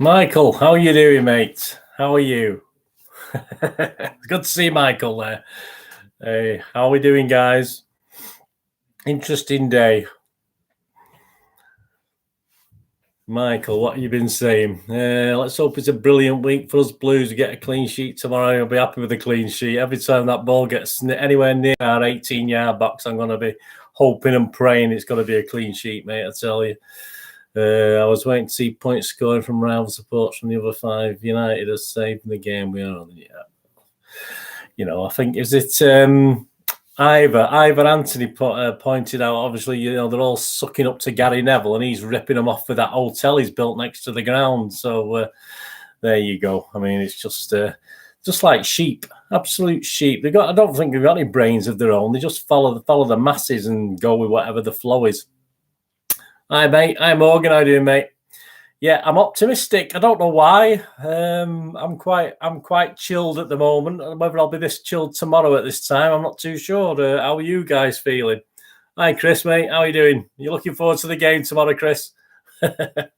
Michael, how are you doing, mate? How are you? It's good to see Michael there. Hey, how are we doing, guys? Interesting day. Michael, what have you been saying? Let's hope it's a brilliant week for us Blues. We get a clean sheet tomorrow. I'll be happy with a clean sheet. Every time that ball gets anywhere near our 18-yard box, I'm going to be hoping and praying it's going to be a clean sheet, mate, I tell you. I was waiting to see points scoring from rival supports from the other five. United has saved the game. We are, I think, is it Ivor Anthony pointed out, obviously, they're all sucking up to Gary Neville and he's ripping them off with that hotel he's built next to the ground. So there you go. I mean, it's just like sheep, absolute sheep. I don't think they've got any brains of their own. They just follow the masses and go with whatever the flow is. Hi, mate. Hi, Morgan. How you doing, mate? Yeah, I'm optimistic. I don't know why. I'm quite chilled at the moment. Whether I'll be this chilled tomorrow at this time, I'm not too sure. How are you guys feeling? Hi, Chris, mate. How are you doing? You looking forward to the game tomorrow, Chris? What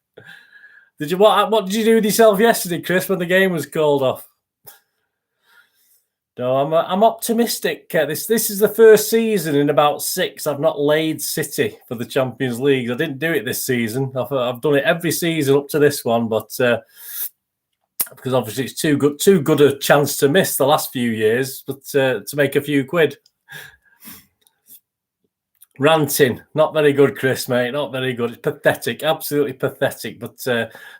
did you do with yourself yesterday, Chris, when the game was called off? No, I'm optimistic. This is the first season in about 6 I've not laid City for the Champions League. I didn't do it this season. I've done it every season up to this one, but because obviously it's too good a chance to miss the last few years, but to make a few quid. Ranting, not very good, Chris, mate. Not very good. It's pathetic, absolutely pathetic. But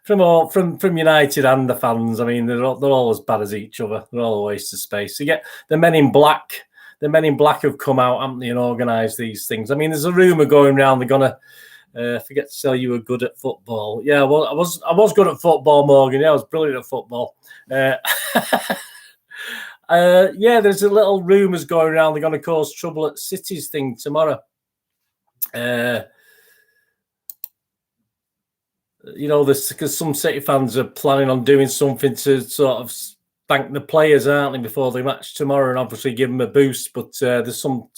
from United and the fans, I mean, they're all as bad as each other. They're all a waste of space. You get the Men in Black. The Men in Black have come out, haven't they, and organised these things. I mean, there's a rumour going around they're gonna forget to tell you were good at football. Yeah, well, I was good at football, Morgan. Yeah, I was brilliant at football. Yeah, there's a little rumours going around they're going to cause trouble at City's thing tomorrow. Because some City fans are planning on doing something to sort of thank the players, aren't they, before the match tomorrow, and obviously give them a boost. But there's some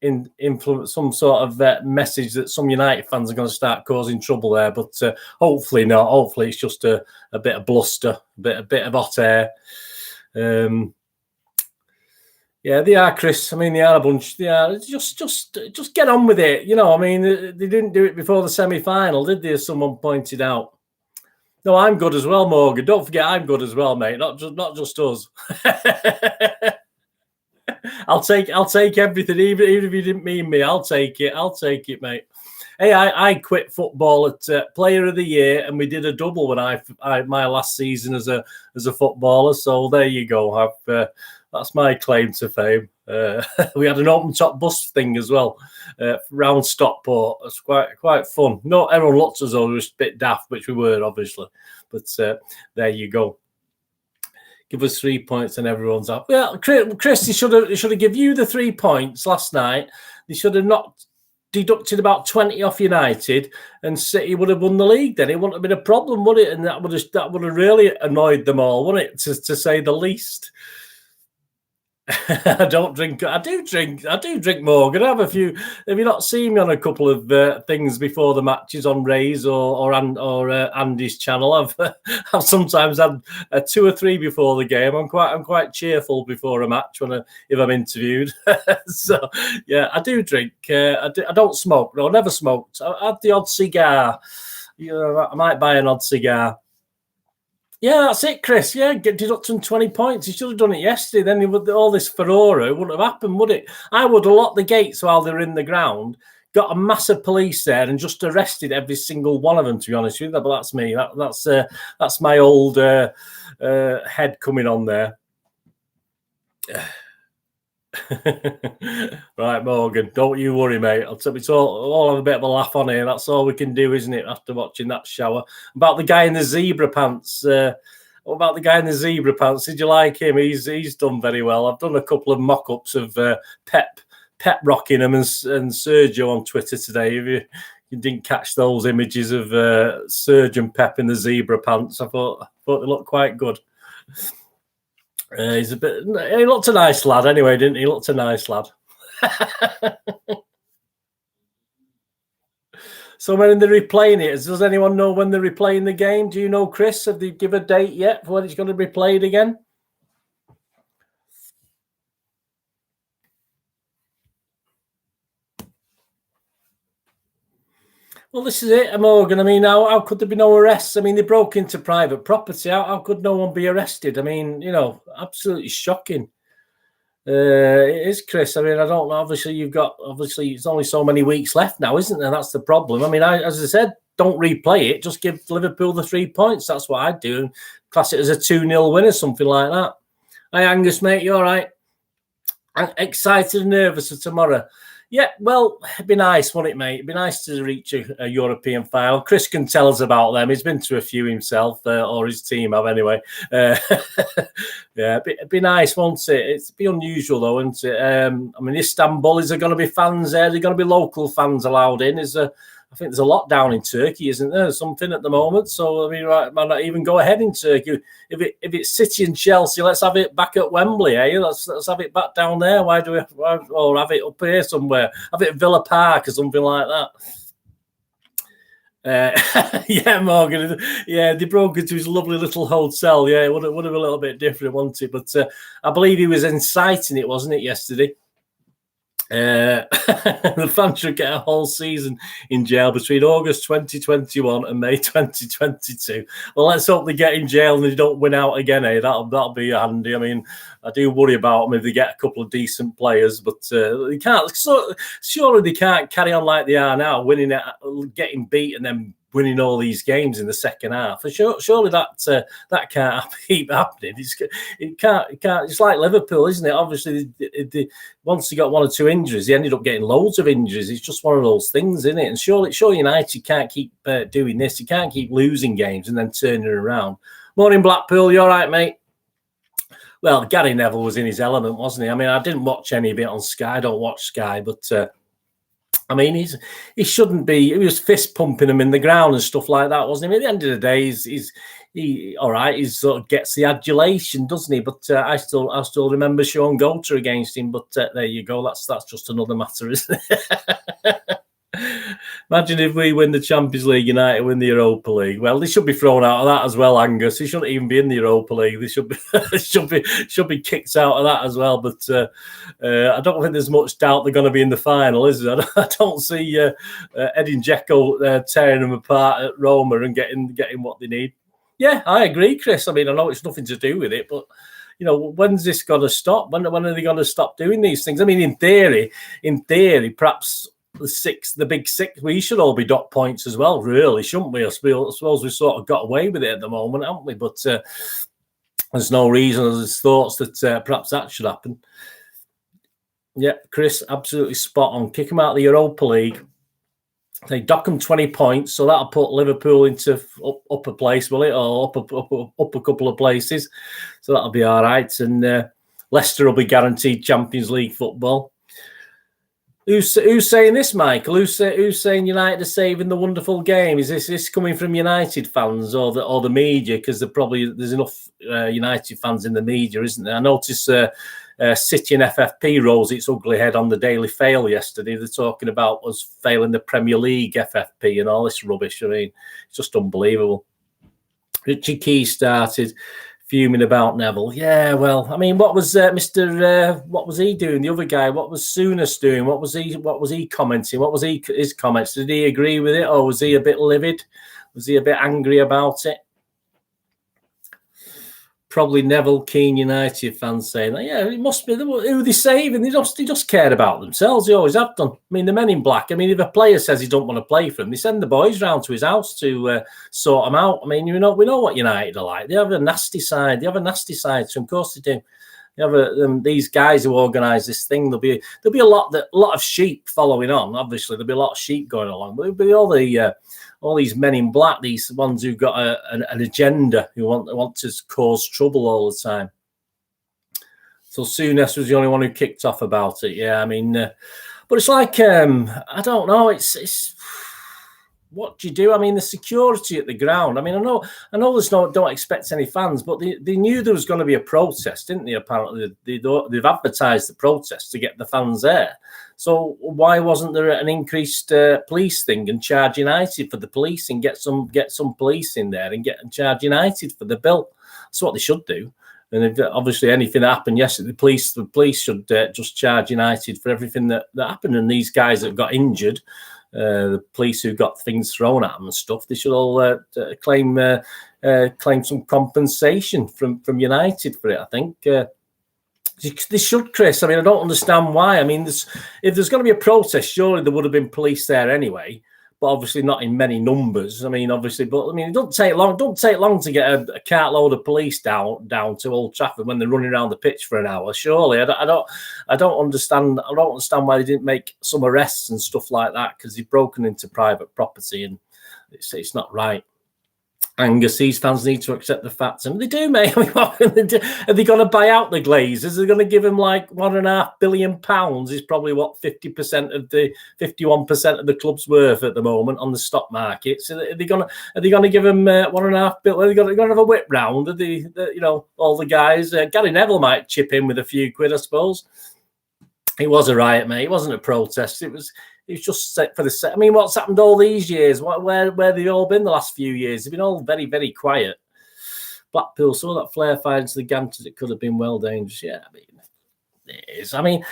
influence, some sort of message that some United fans are going to start causing trouble there. But hopefully not. Hopefully it's just a bit of bluster, a bit of hot air. Yeah, they are, Chris. I mean, they are a bunch. They are just get on with it. I mean, they didn't do it before the semi-final, did they? As someone pointed out. No, I'm good as well, Morgan. Don't forget, I'm good as well, mate. Not just us. I'll take everything, even if you didn't mean me. I'll take it, mate. Hey, I quit football at Player of the Year, and we did a double when my last season as a footballer. So there you go. That's my claim to fame. We had an open top bus thing as well round Stockport. It's quite fun. No, everyone looked as though we were a bit daft, which we were obviously. But there you go. Give us 3 points and everyone's up. Well, Chris, they should have given you the 3 points last night. They should have not deducted about 20 off United, and City would have won the league. Then it wouldn't have been a problem, would it? And that would have really annoyed them all, wouldn't it? To say the least. I don't drink. I do drink, Morgan. I have a few. Have you not seen me on a couple of things before the matches on Ray's or Andy's channel? I've sometimes had 2 or 3 before the game. I'm quite cheerful before a match if I'm interviewed. So yeah, I do drink. I don't smoke. No, never smoked. I had the odd cigar. I might buy an odd cigar. Yeah, that's it, Chris. Yeah, deducting 20 points. He should have done it yesterday. Then all this furore wouldn't have happened, would it? I would have locked the gates while they were in the ground, got a massive police there, and just arrested every single one of them, to be honest with you. But that's me. That's my old head coming on there. Right, Morgan, don't you worry, mate. It's all have a bit of a laugh on here. That's all we can do, isn't it, after watching that shower? About the guy in the zebra pants. What about the guy in the zebra pants? Did you like him? He's done very well. I've done a couple of mock-ups of Pep Rockingham and Sergio on Twitter today. If you didn't catch those images of Serge and Pep in the zebra pants, I thought they looked quite good. He looked a nice lad anyway, didn't he? He looked a nice lad. So when they're replaying it, does anyone know when they're replaying the game? Do you know, Chris? Have they give a date yet for when it's going to be played again? Well, this is it, Morgan. I mean, how could there be no arrests? I mean, they broke into private property. How could no one be arrested? I mean, you know, absolutely shocking. It is, Chris. I mean, I don't know. Obviously, it's only so many weeks left now, isn't there? That's the problem. I mean, as I said, don't replay it. Just give Liverpool the 3 points. That's what I'd do. And class it as a 2-0 win or something like that. Hi, Angus, mate. You all right? I'm excited and nervous for tomorrow. Yeah, well, it'd be nice, wouldn't it, mate? It'd be nice to reach a European final. Chris can tell us about them. He's been to a few himself, or his team have anyway. Yeah, it'd be nice, won't it? It'd be unusual, though, wouldn't it? I mean, Istanbul, is there going to be fans there? Are there going to be local fans allowed in? I think there's a lockdown in Turkey, isn't there? Something at the moment. So, I mean, right, might not even go ahead in Turkey. If it's City and Chelsea, let's have it back at Wembley, eh? Let's have it back down there. Or have it up here somewhere? Have it at Villa Park or something like that. Yeah, Morgan. Yeah, they broke into his lovely little hotel. Yeah, it would have been a little bit different, wouldn't it? But I believe he was inciting it, wasn't it, yesterday? The fans should get a whole season in jail between August 2021 and May 2022. Well, let's hope they get in jail and they don't win out again, eh? That'll be handy. I mean, I do worry about them if they get a couple of decent players, but they can't. So surely they can't carry on like they are now, winning it, getting beat, and then winning all these games in the second half. For sure, surely that can't keep happening. It can't. It's like Liverpool, isn't it? Obviously, once they got 1 or 2 injuries, they ended up getting loads of injuries. It's just one of those things, isn't it? And surely United can't keep doing this. You can't keep losing games and then turning it around. Morning, Blackpool. You all right, mate? Well, Gary Neville was in his element, wasn't he? I mean, I didn't watch any of it on Sky. I don't watch Sky, but I mean, he shouldn't be. He was fist pumping him in the ground and stuff like that, wasn't he? At the end of the day, he all right. He sort of gets the adulation, doesn't he? But I still remember Sean Goater against him. But there you go. That's just another matter, isn't it? Imagine if we win the Champions League, United win the Europa League. Well, they should be thrown out of that as well, Angus. They shouldn't even be in the Europa League. They should be kicked out of that as well. But I don't think there's much doubt they're going to be in the final, is there? I don't see Edin Dzeko tearing them apart at Roma and getting what they need. Yeah, I agree, Chris. I mean, I know it's nothing to do with it, but you know, when's this going to stop? When are they going to stop doing these things? I mean, in theory, perhaps the big six, we should all be dot points as well, really, shouldn't we? I suppose we've sort of got away with it at the moment, haven't we? But there's no reason, there's thoughts that perhaps that should happen. Yeah, Chris, absolutely spot on. Kick them out of the Europa League. They dock them 20 points, so that'll put Liverpool into upper place, will it? Or up a couple of places. So that'll be all right. And Leicester will be guaranteed Champions League football. Who's saying this, Michael? Who's saying United are saving the wonderful game? Is this coming from United fans or the media? Because there's enough United fans in the media, isn't there? I noticed City and FFP rose its ugly head on the Daily Fail yesterday. They're talking about us failing the Premier League FFP and all this rubbish. I mean, it's just unbelievable. Richie Key started fuming about Neville. Yeah, well, I mean, what was what was he doing? The other guy, what was Souness doing? What was he commenting? What was his comments? Did he agree with it, or was he a bit livid? Was he a bit angry about it? Probably Neville Keane United fans saying that, yeah, it must be who they saving. They just care about themselves. They always have done. I mean, the men in black. I mean, if a player says he don't want to play for them, they send the boys round to his house to sort them out. I mean, we know what United are like. They have a nasty side. They have a nasty side. So of course they do. They have these guys who organise this thing. There'll be a lot of sheep following on. Obviously, there'll be a lot of sheep going along. But there'll be all these men in black, these ones who've got an agenda, who want to cause trouble all the time. So Souness was the only one who kicked off about it. Yeah, I mean, but it's like I don't know. It's what do you do? I mean, the security at the ground. I mean, I know there's don't expect any fans, but they knew there was going to be a protest, didn't they? Apparently, they've advertised the protest to get the fans there. So why wasn't there an increased police thing and charge United for the police and get some police in there and charge United for the bill? That's what they should do. And if, obviously, anything that happened yesterday, the police should just charge United for everything that happened. And these guys that got injured, the police who got things thrown at them and stuff, they should all claim some compensation from United for it. I think they should, Chris. I mean, I don't understand why. I mean, if there's going to be a protest, surely there would have been police there anyway. But obviously not in many numbers. I mean, obviously, but I mean, it don't take long to get a cartload of police down to Old Trafford when they're running around the pitch for an hour. Surely, I don't understand. I don't understand why they didn't make some arrests and stuff like that, because they've broken into private property and it's not right. Angus, these fans need to accept the facts, and they do, mate. I mean, what can they do? Are they going to buy out the Glazers? Are they going to give them like £1.5 billion? Is probably what 51% of the club's worth at the moment on the stock market. So are they going to give them £1.5 billion? Are they going to have a whip round? Are they, all the guys? Gary Neville might chip in with a few quid, I suppose. It was a riot, mate. It wasn't a protest. It was just set for the set. I mean, what's happened all these years? Where they've all been the last few years? They've been all very, very quiet. Blackpool saw that flare fire into the Ganters. It could have been well dangerous. Yeah, I mean, it is. I mean,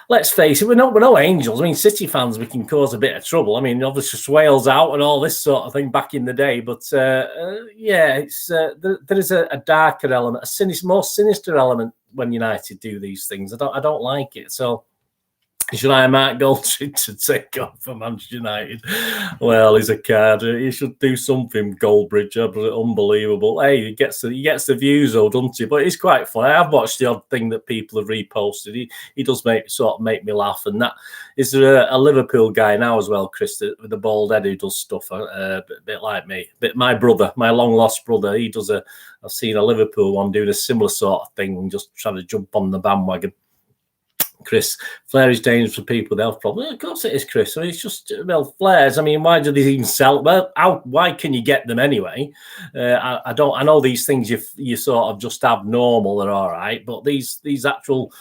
let's face it, we're no angels. I mean, City fans, we can cause a bit of trouble. I mean, obviously, Swales out and all this sort of thing back in the day. But yeah, it's there is a darker element, more sinister element when United do these things. I don't like it. So. Should I Marc Goldschmidt to take off for Manchester United? Well, he's a card. He should do something, Goldbridge. Unbelievable. Hey, he gets the views, though, doesn't he? But he's quite funny. I've watched the odd thing that people have reposted. He does make me laugh. And that is there a Liverpool guy now as well, Chris, with the bald head who does stuff a bit like me. But my brother, my long lost brother, he does I've seen a Liverpool one doing a similar sort of thing, just trying to jump on the bandwagon. Chris, flair is dangerous for people with health problems. Of course it is, Chris. I mean, it's just, flares. I mean, why do they even sell? Well, why can you get them anyway? I know these things you sort of just have normal, they're all right. But these actual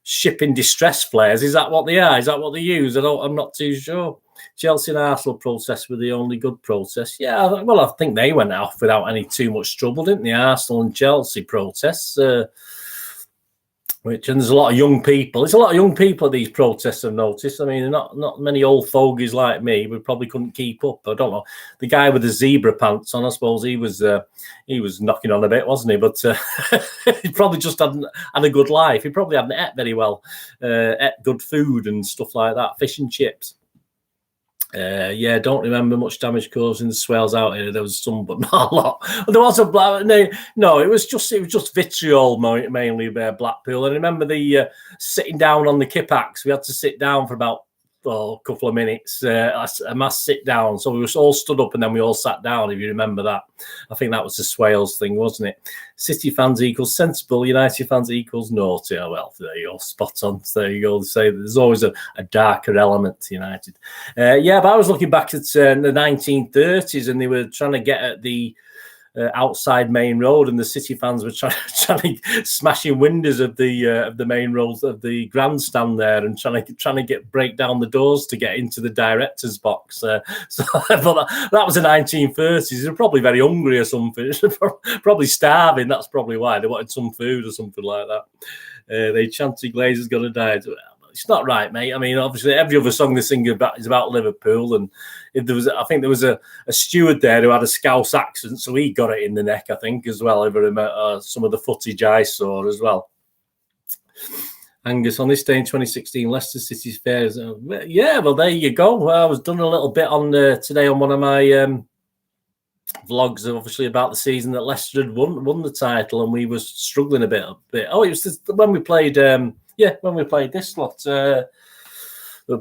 shipping distress flares, is that what they are? Is that what they use? I'm not too sure. Chelsea and Arsenal protests were the only good protests. Yeah, well, I think they went off without any too much trouble, didn't they? Arsenal and Chelsea protests. And there's a lot of young people. There's a lot of young people at these protests, I've noticed. I mean, not many old fogies like me. We probably couldn't keep up. I don't know. The guy with the zebra pants on, I suppose he was knocking on a bit, wasn't he? But he probably just hadn't had a good life. He probably hadn't ate very well, ate good food and stuff like that, fish and chips. Yeah, don't remember much damage caused in the Swales out here. There was some, but not a lot. There was no. It was just vitriol mainly Blackpool. And I remember the sitting down on the Kippax. We had to sit down for about a couple of minutes, a mass sit down. So we were all stood up and then we all sat down, if you remember that. I think that was the Swales thing, wasn't it? City fans equals sensible, United fans equals naughty. Oh, well, there you go, spot on. So there you go. They say there's always a darker element to United. Yeah, but I was looking back at the 1930s and they were trying to get at the outside Main Road, and the City fans were trying to smashing windows of the Main Road of the grandstand there, and trying to break down the doors to get into the director's box. So I thought that was the 1930s. They were probably very hungry or something, probably starving. That's probably why they wanted some food or something like that. They chanted Glazer's gonna die. It's not right, mate. I mean, obviously, every other song they sing about is about Liverpool, and I think there was a steward there who had a Scouse accent, so he got it in the neck, I think, as well. Over some of the footage I saw as well. Angus, on this day in 2016, Leicester City's fairs. Yeah, well, there you go. I was done a little bit on today on one of my vlogs, obviously, about the season that Leicester had won the title, and we were struggling a bit. Oh, it was when we played. When we played this lot, we're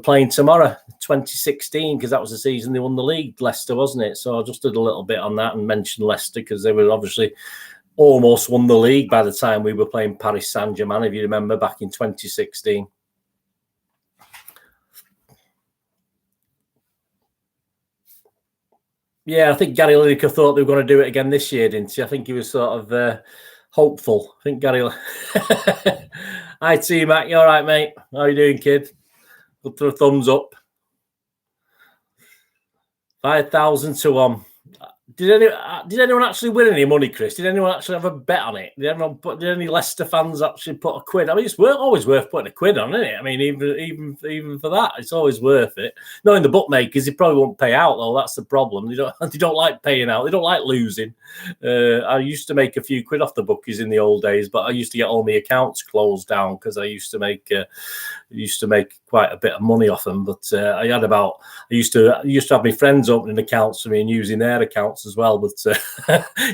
playing tomorrow, 2016, because that was the season they won the league, Leicester, wasn't it? So I just did a little bit on that and mentioned Leicester because they were obviously almost won the league by the time we were playing Paris Saint-Germain, if you remember, back in 2016. Yeah, I think Gary Lineker thought they were going to do it again this year, didn't he? I think he was sort of hopeful. I think Gary. Hi, T-Mac. You all right, mate? How you doing, kid? Good for a thumbs up. 5,000 to 1. Did anyone actually win any money, Chris? Did anyone actually have a bet on it? Did any Leicester fans actually put a quid? I mean, it's always worth putting a quid on, isn't it? I mean, even for that, it's always worth it. Knowing the bookmakers, they probably won't pay out though. That's the problem. They don't like paying out. They don't like losing. I used to make a few quid off the bookies in the old days, but I used to get all my accounts closed down because I used to make quite a bit of money off them. But I used to have my friends opening accounts for me and using their accounts as well. But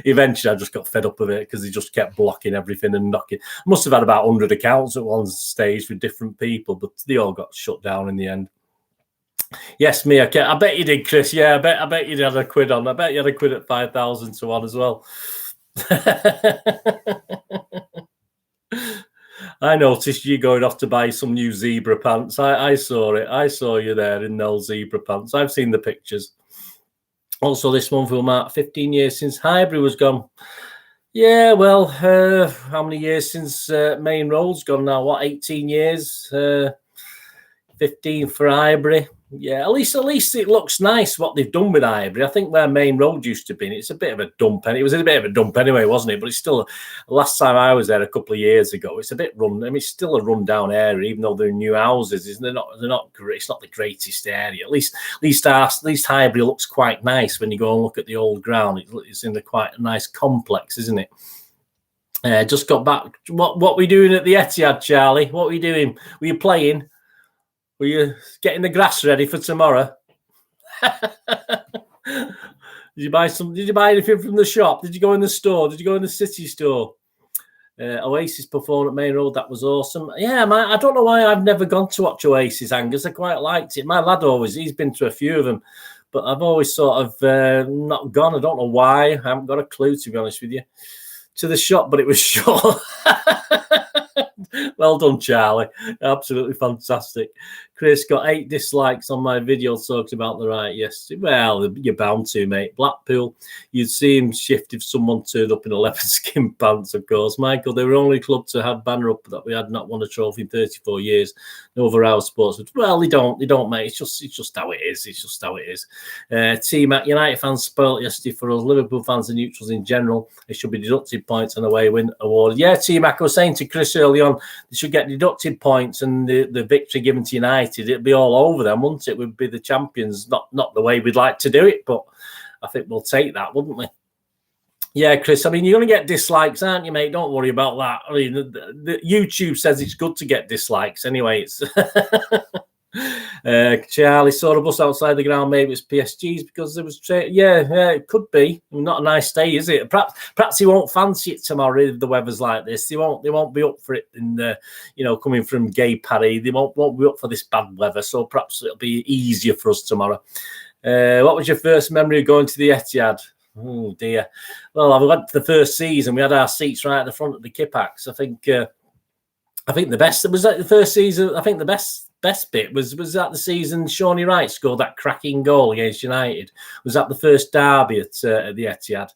eventually I just got fed up with it because they just kept blocking everything and knocking. I must have had about 100 accounts at one stage with different people, but they all got shut down in the end. Yes, me. Okay. I bet you did, Chris. Yeah, I bet you had a quid on. I bet you had a quid at 5,000 to 1 as well. I noticed you going off to buy some new zebra pants. I saw it. I saw you there in those zebra pants. I've seen the pictures. Also, this month will mark 15 years since Highbury was gone. Yeah, well, how many years since Main Road's gone now? What, 18 years? 15 for Highbury. Yeah, at least it looks nice what they've done with Highbury. I think where Main Road used to be, it's a bit of a dump. It was a bit of a dump anyway, wasn't it? But it's still, last time I was there a couple of years ago, it's a bit run. I mean, it's still a run-down area, even though they're new houses. They're not great. It's not the greatest area. At least Highbury looks quite nice when you go and look at the old ground. It's in quite a nice complex, isn't it? Just got back. What were you doing at the Etihad, Charlie? What were you doing? Were you playing? Were you getting the grass ready for tomorrow? Did you buy anything from the shop? Did you go in the store? Did you go in the city store? Oasis performed at Main Road. That was awesome. Yeah, I don't know why I've never gone to watch Oasis, Angus. I quite liked it. My lad he's been to a few of them, but I've always sort of not gone. I don't know why. I haven't got a clue, to be honest with you. To the shop, but it was short. Well done, Charlie. Absolutely fantastic. Chris got 8 dislikes on my video talking about the right yesterday. Well, you're bound to, mate. Blackpool, you'd see him shift if someone turned up in 11 skin pants, of course. Michael, they were only club to have banner up that we had not won a trophy in 34 years. No other house sports. Well, they don't, mate. It's just how it is. It's just how it is. T-Mac, United fans spoiled yesterday for us. Liverpool fans and neutrals in general. They should be deducted points on away win award. Yeah, T-Mac, I was saying to Chris early on, they should get deducted points, and the victory given to United, it'd be all over them, wouldn't it? We'd be the champions. Not the way we'd like to do it, but I think we'll take that, wouldn't we? Yeah, Chris, I mean, you're going to get dislikes, aren't you, mate? Don't worry about that. I mean, the YouTube says it's good to get dislikes anyway. It's Charlie saw a bus outside the ground. Maybe it's P.S.G's because there was yeah, it could be. Not a nice day, is it? Perhaps he won't fancy it tomorrow if the weather's like this. They won't be up for it. In coming from Gay Parry, they won't be up for this bad weather. So perhaps it'll be easier for us tomorrow. What was your first memory of going to the Etihad? Oh dear. Well, I went to the first season. We had our seats right at the front of the Kippax. I think the best was at the first season. I think the best bit was that the season Shawnee Wright scored that cracking goal against United. Was that the first derby at the Etihad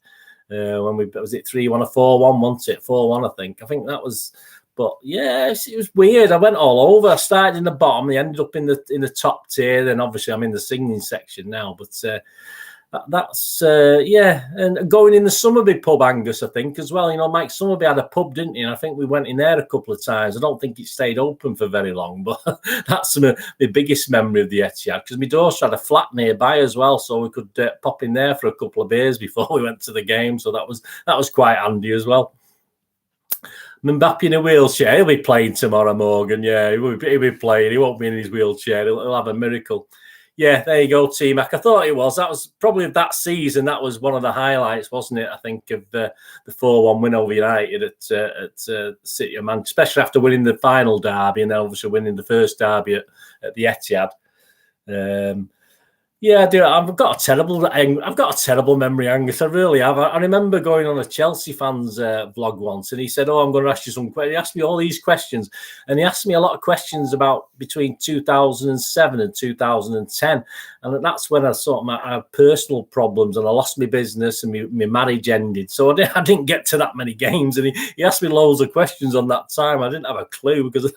when was it 3-1 or 4-1? Wasn't it 4-1? I think that was. But yeah, it was weird. I went all over. I started in the bottom. I ended up in the top tier. Then obviously I'm in the singing section now. But that's and going in the Summerby pub, Angus, I think as well. Mike Summerby had a pub, didn't he? And I think we went in there a couple of times. I don't think it stayed open for very long, but that's my biggest memory of the Etihad, because my daughter had a flat nearby as well, so we could pop in there for a couple of beers before we went to the game. So that was quite handy as well. Mbappe in a wheelchair. He'll be playing tomorrow, Morgan. Yeah, he'll be playing. He won't be in his wheelchair. He'll have a miracle. Yeah, there you go, T-Mac. I thought it was. That was probably that season. That was one of the highlights, wasn't it? I think of the 4-1 win over United at City of Manchester, especially after winning the final derby and then obviously winning the first derby at the Etihad. Yeah, I do. I've got a terrible memory, Angus. I really have. I remember going on a Chelsea fans vlog once, and he said, "Oh, I'm going to ask you some questions." He asked me all these questions, and he asked me a lot of questions about between 2007 and 2010, and that's when I sort of I had personal problems, and I lost my business, and my marriage ended. So I didn't get to that many games, and he asked me loads of questions on that time. I didn't have a clue because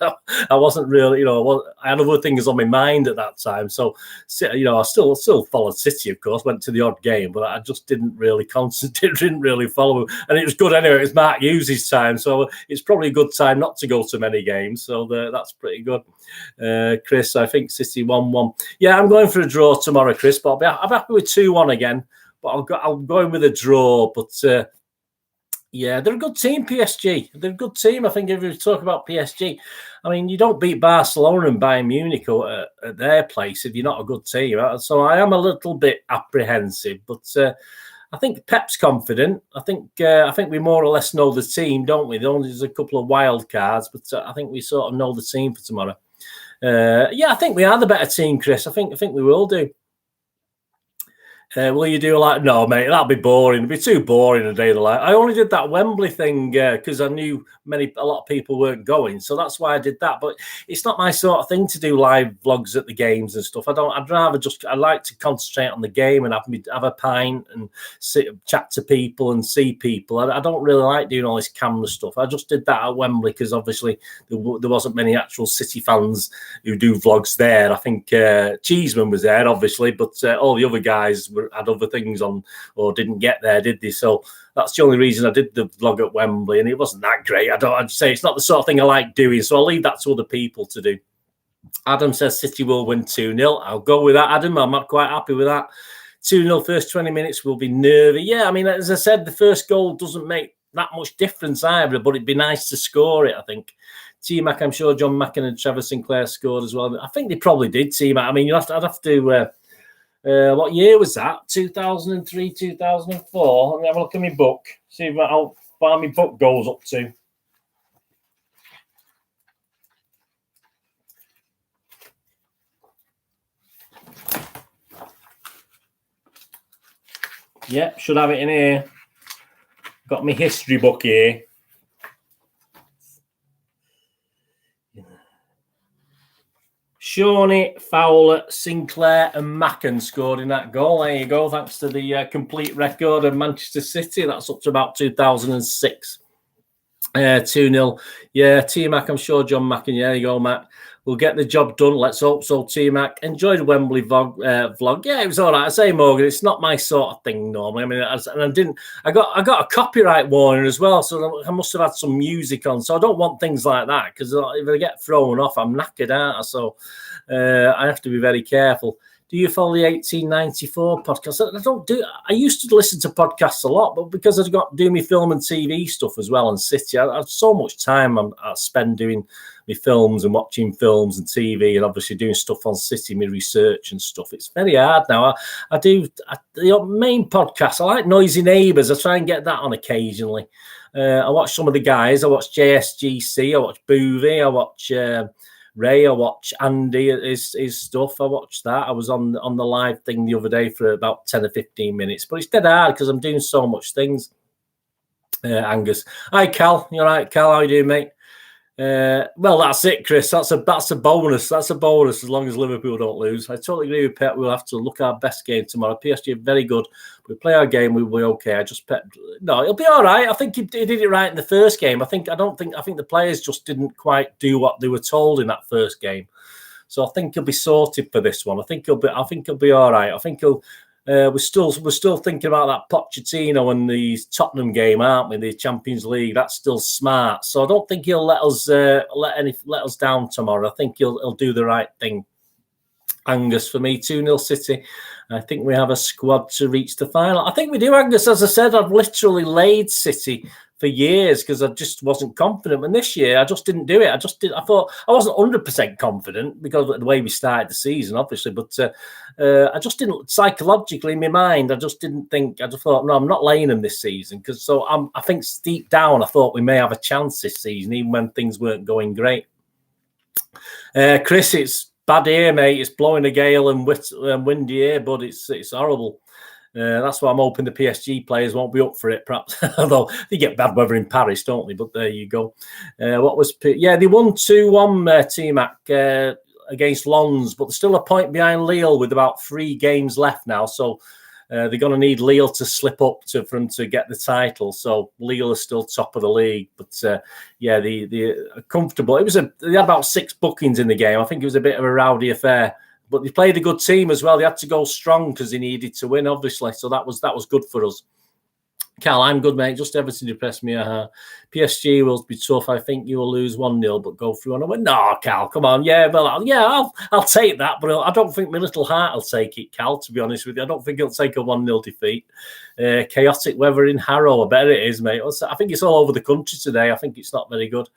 I wasn't really, I had other things on my mind at that time. So, I still followed City, of course, went to the odd game, but I just didn't really concentrate, didn't really follow him. And it was good anyway. It was Marc Hughes' time, so it's probably a good time not to go to many games. So that's pretty good. Chris, I think City 1-1. Yeah, I'm going for a draw tomorrow, Chris, but I'm happy with 2-1 again. But I'm going with a draw. But yeah, they're a good team, PSG. They're a good team. I think if you talk about PSG, I mean, you don't beat Barcelona and Bayern Munich at their place if you're not a good team. So I am a little bit apprehensive, but I think Pep's confident. I think we more or less know the team, don't we? There's a couple of wild cards, but I think we sort of know the team for tomorrow. Yeah, I think we are the better team, Chris. I think we will do. Will you do no, mate, that'll be boring. It'd be too boring a day of the life. I only did that Wembley thing because I knew a lot of people weren't going. So that's why I did that. But it's not my sort of thing to do live vlogs at the games and stuff. I'd rather I like to concentrate on the game and have a pint and chat to people and see people. I don't really like doing all this camera stuff. I just did that at Wembley because obviously there wasn't many actual City fans who do vlogs there. I think Cheeseman was there, obviously, but all the other guys had other things on or didn't get there, did they? So that's the only reason I did the vlog at Wembley, and it wasn't that great. I'd say it's not the sort of thing I like doing, so I'll leave that to other people to do. Adam says City will win 2-0. I'll go with that, Adam. I'm not quite happy with that. 2-0 first 20 minutes will be nervy. Yeah, I mean, as I said, the first goal doesn't make that much difference either, but it'd be nice to score it, I think. T-Mac, I'm sure John Mackin and Trevor Sinclair scored as well. I think they probably did, T-Mac. I mean, I'd have to... what year was that? 2003, 2004. Let me have a look at my book. See how far my book goes up to. Yep, should have it in here. Got my history book here. Shawnee, Fowler, Sinclair and Mackin scored in that goal. There you go. Thanks to the complete record of Manchester City. That's up to about 2006. 2-0. Yeah, T-Mac, I'm sure John Mackin. Yeah, there you go, Mac. We'll get the job done. Let's hope so, T-Mac. Enjoyed the Wembley vlog. Yeah, it was all right. I say, Morgan, it's not my sort of thing normally. I mean, I got a copyright warning as well, so I must have had some music on. So I don't want things like that because if I get thrown off, I'm knackered, aren't I? So I have to be very careful. Do you follow the 1894 podcast? I used to listen to podcasts a lot, but because I've got to do my film and TV stuff as well and City, I have so much time I spend doing my films and watching films and TV and obviously doing stuff on City, my research and stuff. It's very hard now. The main podcast, I like Noisy Neighbours. I try and get that on occasionally. I watch some of the guys. I watch JSGC. I watch Boovie. I watch... Ray, I watch Andy, his stuff. I watched that. I was on the live thing the other day for about 10 or 15 minutes. But it's dead hard because I'm doing so much things. Angus. Hi, Cal. You all right, Cal? How you doing, mate? Well, that's it, Chris. That's a bonus. That's a bonus as long as Liverpool don't lose. I totally agree with Pep. We'll have to look our best game tomorrow. PSG are very good. We play our game, we'll be okay. No, it'll be all right. I think he did it right in the first game. I think the players just didn't quite do what they were told in that first game. So I think he'll be sorted for this one. I think he'll be all right. I think he'll. We're still thinking about that Pochettino and the Tottenham game, aren't we? The Champions League. That's still smart. So I don't think he'll let us down tomorrow. I think he'll do the right thing. Angus, for me, 2-0 City. I think we have a squad to reach the final. I think we do, Angus. As I said, I've literally laid City for years because I just wasn't confident. And this year, I just didn't do it. I thought I wasn't 100% confident because of the way we started the season, obviously. But I just didn't, psychologically, in my mind, I just thought, no, I'm not laying them this season. I think deep down, I thought we may have a chance this season, even when things weren't going great. Chris, it's bad here, mate. It's blowing a gale and windy here, but it's horrible. That's why I'm hoping the PSG players won't be up for it, perhaps. Although they get bad weather in Paris, don't they? But there you go. They won 2-1 T-Mac against Lens, but they're still a point behind Lille with about 3 games left now. So they're going to need Lille to slip up for them to get the title. So Lille is still top of the league. But they're comfortable. They had about 6 bookings in the game. I think it was a bit of a rowdy affair. But they played a good team as well. They had to go strong because they needed to win, obviously. So that was good for us. Cal, I'm good, mate. Just Everton depressed me. PSG will be tough. I think you will lose 1-0, but go through. And I went, no, Cal, come on. Yeah, well, I'll take that. But I don't think my little heart will take it, Cal, to be honest with you. I don't think it'll take a 1-0 defeat. Chaotic weather in Harrow. I bet it is, mate. I think it's all over the country today. I think it's not very good.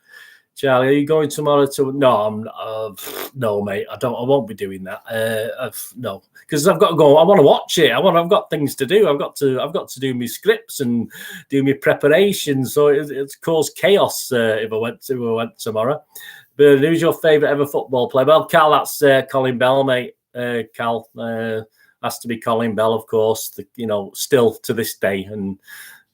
Charlie, are you going tomorrow to? No, no, mate. I won't be doing that. No, because I've got to go. I want to watch it. I've got things to do. I've got to do my scripts and do my preparation. So it's caused chaos if I went tomorrow. But who's your favourite ever football player? Well, Cal, that's Colin Bell, mate. Cal has to be Colin Bell, of course. Still to this day, and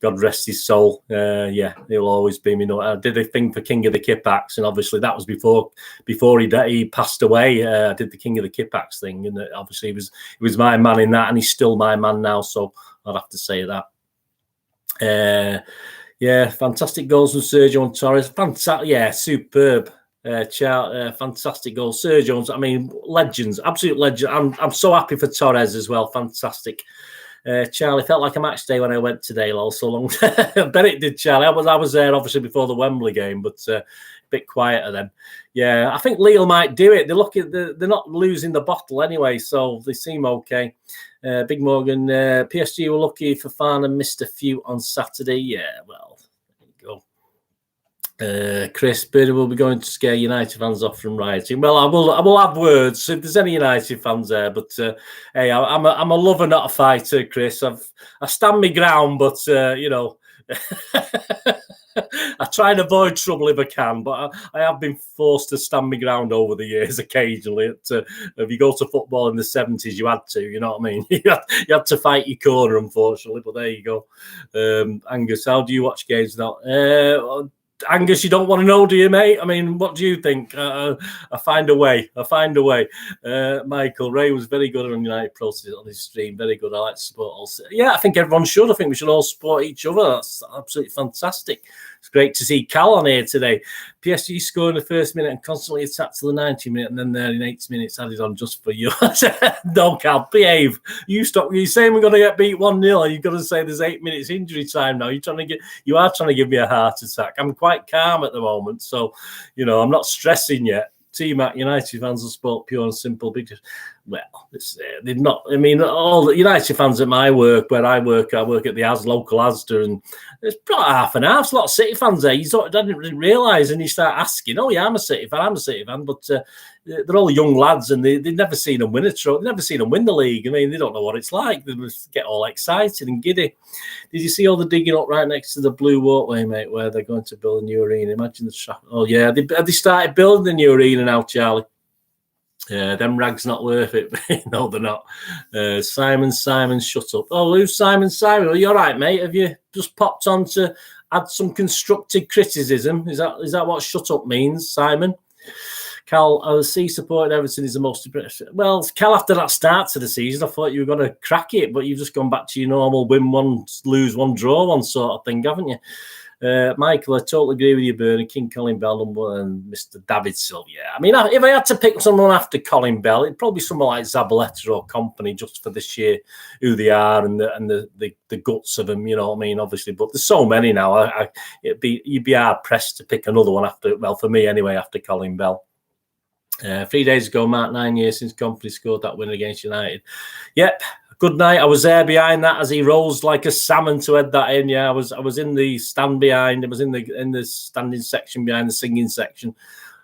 God rest his soul. He'll always be me. I did a thing for King of the Kippax, and obviously that was before he passed away. I did the King of the Kippax thing, and obviously he was my man in that, and he's still my man now. So I'd have to say that. Fantastic goals from Sergio and Torres. Fantastic, superb. Fantastic goal, Sergio. I mean, legends, absolute legend. I'm so happy for Torres as well. Fantastic. Charlie, felt like a match day when I went today, lol, so long. I bet it did, Charlie. I was there obviously before the Wembley game, but a bit quieter then. Yeah, I think Lille might do it. They're not losing the bottle anyway, so they seem okay. Big Morgan, PSG were lucky for Fafana and missed a few on Saturday. Yeah, well, there you go. Chris, Bird will be going to scare United fans off from rioting. Well, I will have words if there's any United fans there. But hey, I'm a lover, not a fighter, Chris. I stand my ground, but I try and avoid trouble if I can. But I have been forced to stand my ground over the years occasionally. If you go to football in the 70s, you had to. You know what I mean? You had to fight your corner, unfortunately. But there you go. Angus, how do you watch games now? Angus, you don't want to know, do you, mate? I mean, what do you think? I find a way. Michael Ray was very good on United Process on his stream. Very good. I like to support all. Yeah, I think everyone should. I think we should all support each other. That's absolutely fantastic. It's great to see Cal on here today. PSG scored in the first minute and constantly attacked to the 90 minute, and then there in 80 minutes added on just for you. No, Cal, behave. You stop. You're saying we're going to get beat 1-0, and you've got to say there's 8 minutes injury time now. You are trying to give me a heart attack. I'm quite calm at the moment, so I'm not stressing yet. T-Mac, United fans are sport pure and simple. Well, they're not. I mean, all the United fans at my work, where I work at the local Asda, and it's about half and half. There's a lot of City fans there. You didn't realise, and you start asking, "Oh yeah, I'm a City fan," but they're all young lads, and they've never seen them win a trophy. They've never seen them win the league. I mean, they don't know what it's like. They just get all excited and giddy. Did you see all the digging up right next to the Blue Walkway, mate, where they're going to build a new arena? Imagine the traffic. Oh yeah, they started building the new arena now, Charlie. Them rags not worth it. No, they're not. Simon, shut up. Oh, who's Simon? Well, you're right, mate. Have you just popped on to add some constructive criticism? Is that what shut up means, Simon? Cal, I see supporting Everton is the most impressive. Well, Cal, after that start to the season, I thought you were going to crack it, but you've just gone back to your normal win one, lose one, draw one sort of thing, haven't you? Michael, I totally agree with you, Bernie. King Colin Bell and Mr. David Silva. Yeah, I mean, if I had to pick someone after Colin Bell, it'd probably be someone like Zabaleta or company, just for this year, who they are and the guts of them. You know what I mean? Obviously, but there's so many now. You'd be hard pressed to pick another one after. Well, for me anyway, after Colin Bell. 3 days ago, Mark, 9 years since Company scored that win against United. Yep. Good night. I was there behind that as he rose like a salmon to head that in. Yeah, I was in the stand behind. It was in the standing section behind the singing section.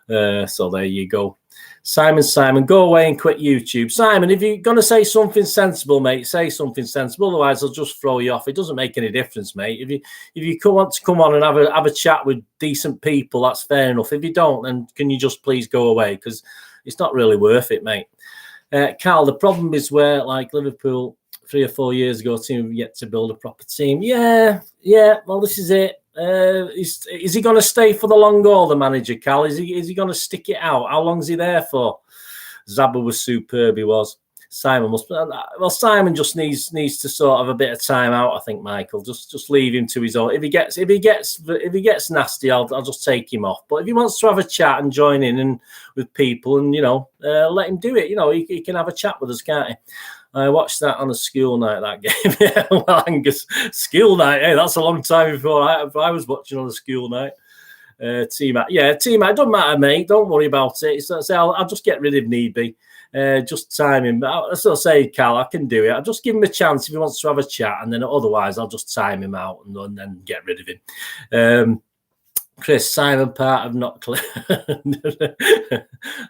So there you go. Simon, go away and quit YouTube. Simon, if you're going to say something sensible, mate, say something sensible. Otherwise, I'll just throw you off. It doesn't make any difference, mate. If you want to come on and have a chat with decent people, that's fair enough. If you don't, then can you just please go away? Because it's not really worth it, mate. Carl, the problem is where, like Liverpool 3 or 4 years ago, team yet to build a proper team. Yeah. Well, this is it. Is he going to stay for the long haul, the manager, Cal? Is he going to stick it out? How long is he there for? Zabba was superb. He was. Simon Simon just needs to sort of a bit of time out. I think Michael just leave him to his own. If he gets nasty, I'll just take him off. But if he wants to have a chat and join in and with people, and let him do it. He can have a chat with us, can't he? I watched that on a school night, that game. Yeah, well, Angus, school night. Hey, that's a long time before I was watching on a school night. T-Mac. Yeah, T-Mac, don't matter, mate. Don't worry about it. I'll just get rid of need be. Just time him. As I say, Cal, I can do it. I'll just give him a chance if he wants to have a chat, and then otherwise I'll just time him out and then get rid of him. Chris, Simon part of not clear.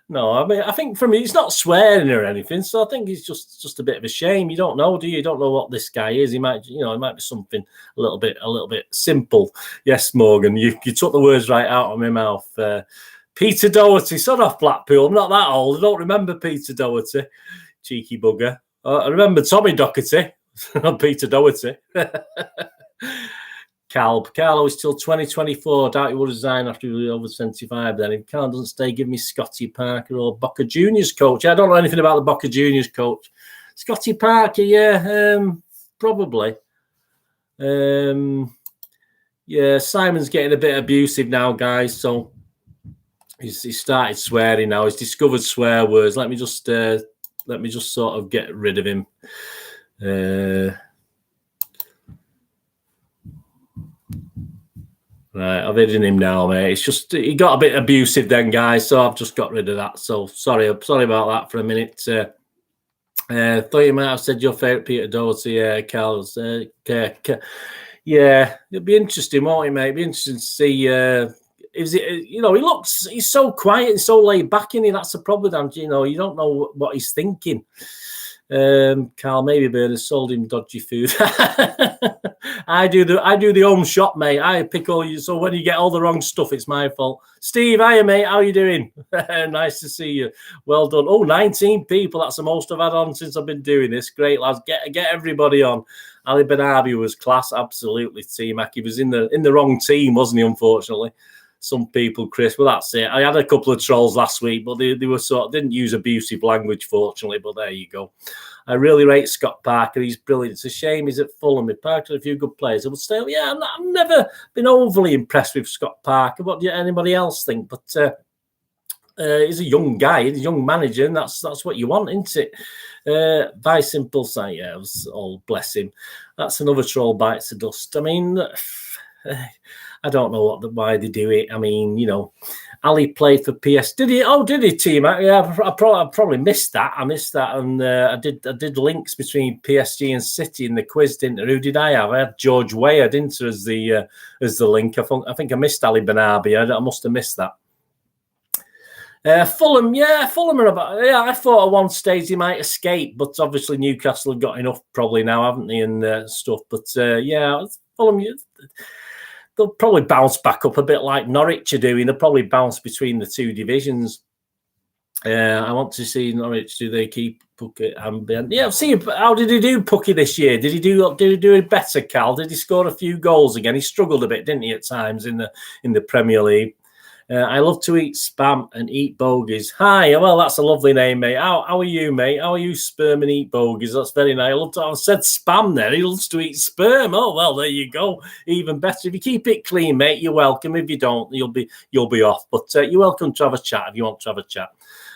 No, I mean, I think for me, he's not swearing or anything, so I think it's just a bit of a shame. You don't know, do you? You don't know what this guy is. He might, it might be something a little bit simple. Yes, Morgan, you took the words right out of my mouth. Peter Doherty, son off Blackpool. I'm not that old. I don't remember Peter Doherty. Cheeky bugger. I remember Tommy Doherty, not Peter Doherty. Carl is till 2024. Doubt he will resign after he was over 75 then. If Carl doesn't stay, give me Scotty Parker or Boca Juniors coach. I don't know anything about the Boca Juniors coach. Scotty Parker, yeah, probably. Yeah, Simon's getting a bit abusive now, guys, so he's started swearing now. He's discovered swear words. Let me just sort of get rid of him. Right, I've hidden him now, mate. It's just he got a bit abusive then, guys. So I've just got rid of that. So sorry about that for a minute. Thought you might have said your favourite Peter Doherty, Carl's. Yeah, it'll be interesting, won't it, mate? It'll be interesting to see. He's so quiet and so laid back in it. That's the problem, you don't know what he's thinking. Carl, maybe Bernard sold him dodgy food. I do the home shop, mate. I pick all you. So when you get all the wrong stuff, it's my fault. Steve, hiya, mate. How you doing? Nice to see you. Well done. Oh, 19 people. That's the most I've had on since I've been doing this. Great, lads. Get everybody on. Ali Benabi was class. Absolutely, T-Mac. He was in the wrong team, wasn't he, unfortunately? Some people, Chris, well, that's it. I had a couple of trolls last week, but they were didn't use abusive language, fortunately, but there you go. I really rate Scott Parker. He's brilliant. It's a shame he's at Fulham. With Parker, a few good players. I would say, yeah, I've never been overly impressed with Scott Parker. What do anybody else think? But he's a young guy, he's a young manager, and that's what you want, isn't it? Very simple say, yeah, it was all bless him. That's another troll bites the dust. I mean, I don't know why they do it. I mean, Ali played for PS. Did he? Oh, did he, team? Yeah, I probably missed that. I missed that, and I did links between PSG and City in the quiz, didn't I? Who did I have? I had George Weah, didn't I, as the link. I think I missed Ali Benabi. I must have missed that. Fulham are about. Yeah, I thought at one stage he might escape, but obviously Newcastle have got enough probably now, haven't they, and stuff. But yeah, Fulham. They'll probably bounce back up a bit like Norwich are doing. They'll probably bounce between the two divisions. I want to see Norwich. Do they keep Pukki? Yeah, see how did he do, Pukki, this year? Did he do it better, Cal? Did he score a few goals again? He struggled a bit, didn't he, at times in the Premier League? I love to eat spam and eat bogies. Hi, well, that's a lovely name, mate. How are you, mate? How are you, sperm and eat bogies? That's very nice. I've said spam there. He loves to eat sperm. Oh, well, there you go. Even better. If you keep it clean, mate, you're welcome. If you don't, you'll be off. But you're welcome to have a chat if you want to have a chat.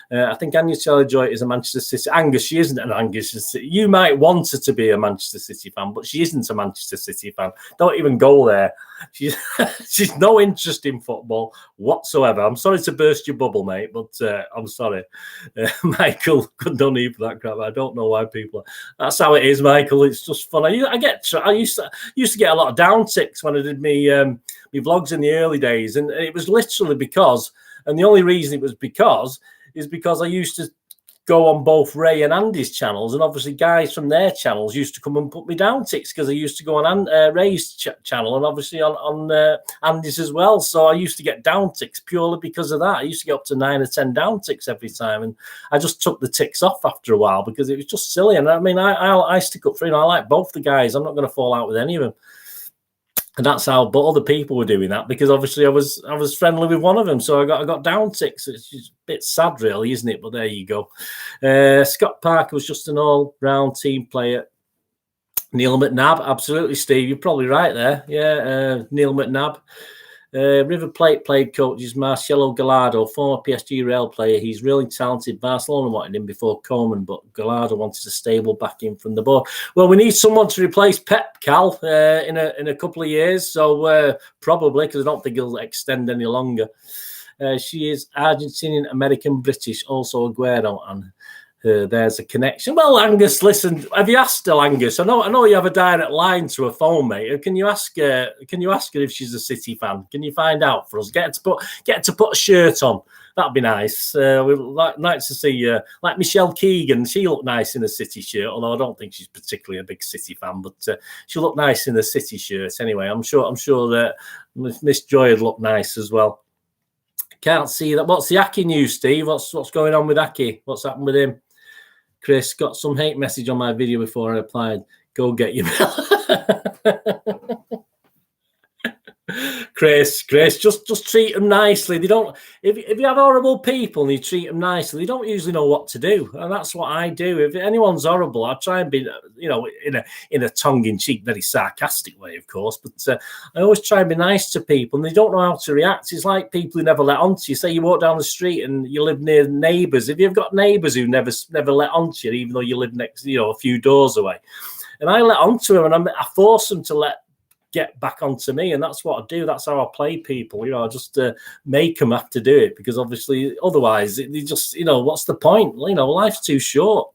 I think Anya Taylor-Joy is a Manchester City. Angus, she isn't an Manchester City. You might want her to be a Manchester City fan, but she isn't a Manchester City fan. Don't even go there. She's no interest in football whatsoever. I'm sorry to burst your bubble, mate, but I'm sorry. Michael, don't need for that crap. I don't know why people. That's how it is, Michael. It's just fun. I used to get a lot of down ticks when I did my vlogs in the early days, and it was literally because, and the only reason it was because I used to go on both Ray and Andy's channels, and obviously guys from their channels used to come and put me down ticks because I used to go on Ray's channel and obviously on Andy's as well. So I used to get down ticks purely because of that. I used to get up to 9 or 10 down ticks every time, and I just took the ticks off after a while because it was just silly. And I mean, I stick up for, you know, I like both the guys. I'm not going to fall out with any of them. And that's how, but other people were doing that because obviously I was friendly with one of them, so I got down ticks. It's just a bit sad, really, isn't it? But there you go. Scott Parker was just an all-round team player. Neil McNabb, absolutely, Steve. You're probably right there. Yeah, Neil McNabb. River Plate played coaches Marcelo Gallardo, former PSG Real player. He's really talented. Barcelona wanted him before Coleman, but Gallardo wanted a stable back in from the board. Well, we need someone to replace Pep, Cal, in a couple of years. So probably, because I don't think he'll extend any longer. She is Argentinian, American, British, also Aguero, and there's a connection. Well, Angus, listen, have you asked her, Angus? I know you have a direct line to her phone, mate. Can you ask her if she's a City fan? Can you find out for us? Get her to put a shirt on. That'd be nice. We'd like to see like Michelle Keegan. She looked nice in a City shirt, although I don't think she's particularly a big City fan, but she looked nice in a City shirt anyway. I'm sure that Miss Joy would look nice as well. Can't see that. What's the Aki news, Steve? What's going on with Aki? What's happened with him? Chris, got some hate message on my video before I replied. Go get your Chris, just treat them nicely. They don't. If you have horrible people and you treat them nicely, they don't usually know what to do, and that's what I do. If anyone's horrible, I try and be, you know, in a tongue-in-cheek, very sarcastic way, of course. But I always try and be nice to people, and they don't know how to react. It's like people who never let on to you. Say you walk down the street and you live near neighbours. If you've got neighbours who never let on to you, even though you live next, you know, a few doors away, and I let on to them, and I force them to get back onto me, and that's what I do. That's how I play people. You know, I just make them have to do it because obviously, otherwise, they just, you know, what's the point? You know, life's too short.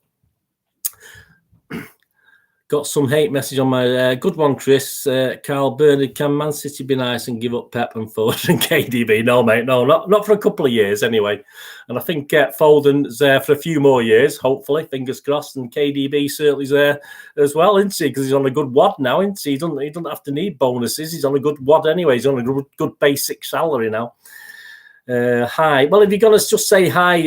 Got some hate message on my good one, Chris. Carl Bernard, can Man City be nice and give up Pep and Foden and KDB? No, mate, no, not for a couple of years anyway. And I think Foden's there for a few more years, hopefully, fingers crossed. And KDB certainly's there as well, isn't he? Because he's on a good wad now, isn't he? He doesn't have to need bonuses. He's on a good wad anyway. He's on a good basic salary now. Hi. Well, if you're going to just say hi,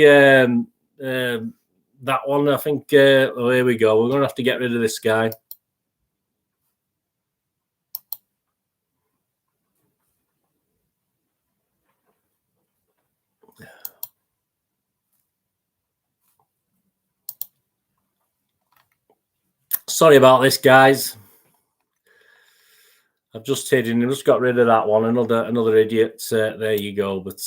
that one, I think, oh, here we go. We're going to have to get rid of this guy. Sorry about this, guys. I've just got rid of that one. Another idiot. There you go. But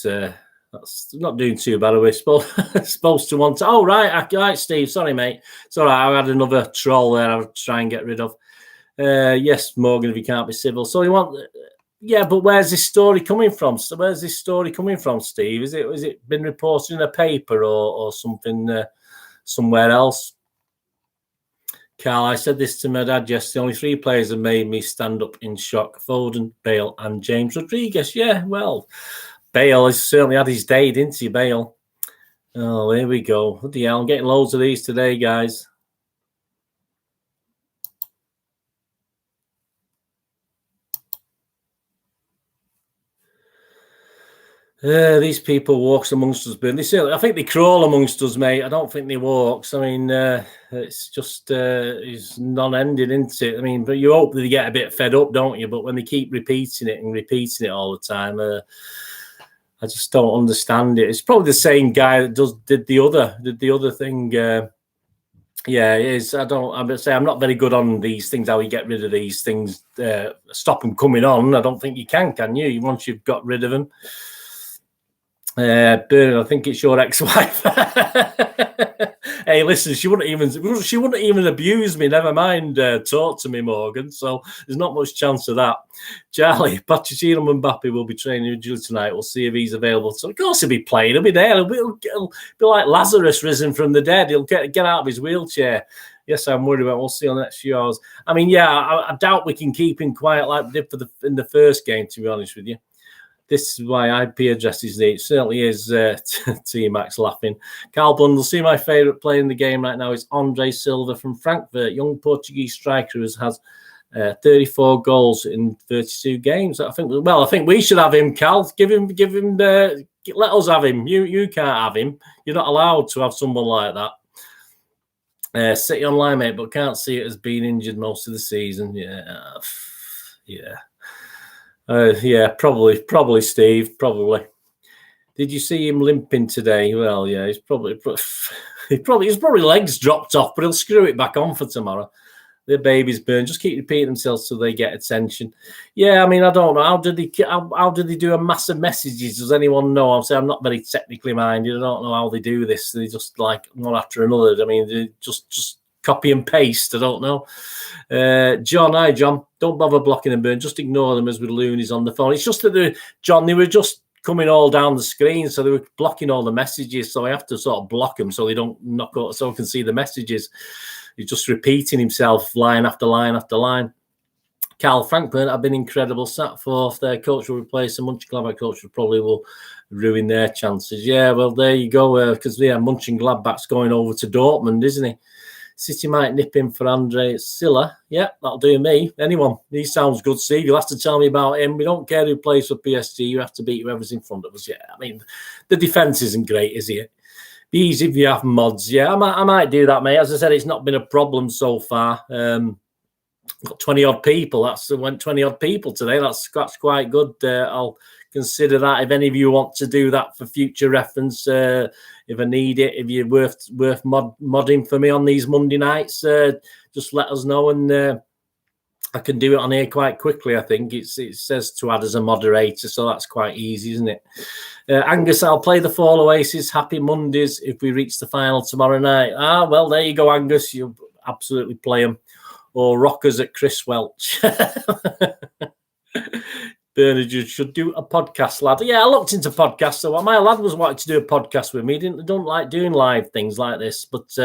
that's not doing too bad. Are we supposed to want to? Oh, right, Steve. Sorry, mate. It's all right. I had another troll there. I'll try and get rid of. Yes, Morgan, if you can't be civil. So you want? Yeah, but where's this story coming from? So where's this story coming from, Steve? Is it been reported in a paper or something somewhere else? Carl, I said this to my dad yesterday. Only 3 players have made me stand up in shock: Foden, Bale, and James Rodriguez. Yeah, well, Bale has certainly had his day, didn't he, Bale? Oh, here we go. Bloody hell, I'm getting loads of these today, guys. These people walks amongst us, but I think they crawl amongst us, mate. I don't think they walks. I mean, it's just it's non-ending, isn't it? I mean, but you hope that they get a bit fed up, don't you? But when they keep repeating it all the time, I just don't understand it. It's probably the same guy that did the other thing. Yeah, it is. I'm not very good on these things. How you get rid of these things, stop them coming on. I don't think you can you? Once you've got rid of them. Bernard, I think it's your ex-wife. Hey, listen, she wouldn't even abuse me. Never mind, talk to me, Morgan. So there's not much chance of that. Charlie, Pochettino and Mbappe will be training individually tonight. We'll see if he's available. So of course he'll be playing. He'll be there. He'll be like Lazarus risen from the dead. He'll get out of his wheelchair. Yes, I'm worried about. We'll see on the next few hours. I mean, yeah, I doubt we can keep him quiet like we did in the first game. To be honest with you. This is why IP address is neat. It certainly is. T-Max laughing. Carl Bundle, see my favourite player in the game right now is Andre Silva from Frankfurt, young Portuguese striker who has 34 goals in 32 games. I think we should have him, Cal. Give him. Let us have him. You can't have him. You're not allowed to have someone like that. City online, mate, but can't see it as being injured most of the season. Probably Steve. Probably. Did you see him limping today? Well, yeah, he's probably his legs dropped off, but he'll screw it back on for tomorrow. The baby's burned. Just keep repeating themselves so they get attention. Yeah, I mean, I don't know. How did they do a massive messages? Does anyone know? I'm not very technically minded. I don't know how they do this. They just like one after another. I mean, they just copy and paste. I don't know. John, hi, John. Don't bother blocking and burn. Just ignore them as with Looney's on the phone. It's just that they were just coming all down the screen, so they were blocking all the messages. So I have to sort of block them so they don't knock out, so I can see the messages. He's just repeating himself line after line after line. Carl Frankfurt have been incredible. Sat fourth. Their coach will replace the Mönchengladbach coach, probably will ruin their chances. Yeah, well, there you go. Because Mönchengladbach's going over to Dortmund, isn't he? City might nip in for Andre Silla. Yeah, that'll do me. Anyone. He sounds good, Steve. You'll have to tell me about him. We don't care who plays for PSG. You have to beat whoever's in front of us. Yeah, I mean, the defence isn't great, is it? Be easy if you have mods. Yeah, I might do that, mate. As I said, it's not been a problem so far. Got 20-odd people. Went 20-odd people today. That's quite good. I'll consider that. If any of you want to do that for future reference, if I need it, if you're worth modding for me on these Monday nights, just let us know, and I can do it on here quite quickly. I think it says to add as a moderator, so that's quite easy, isn't it? Angus, I'll play the Fall Oasis. Happy Mondays if we reach the final tomorrow night. Well, there you go, Angus. You'll absolutely play them. Or Rockers at Chris Welch. Bernard, you should do a podcast, lad. Yeah, I looked into podcasts. So my lad was wanting to do a podcast with me. He don't like doing live things like this, but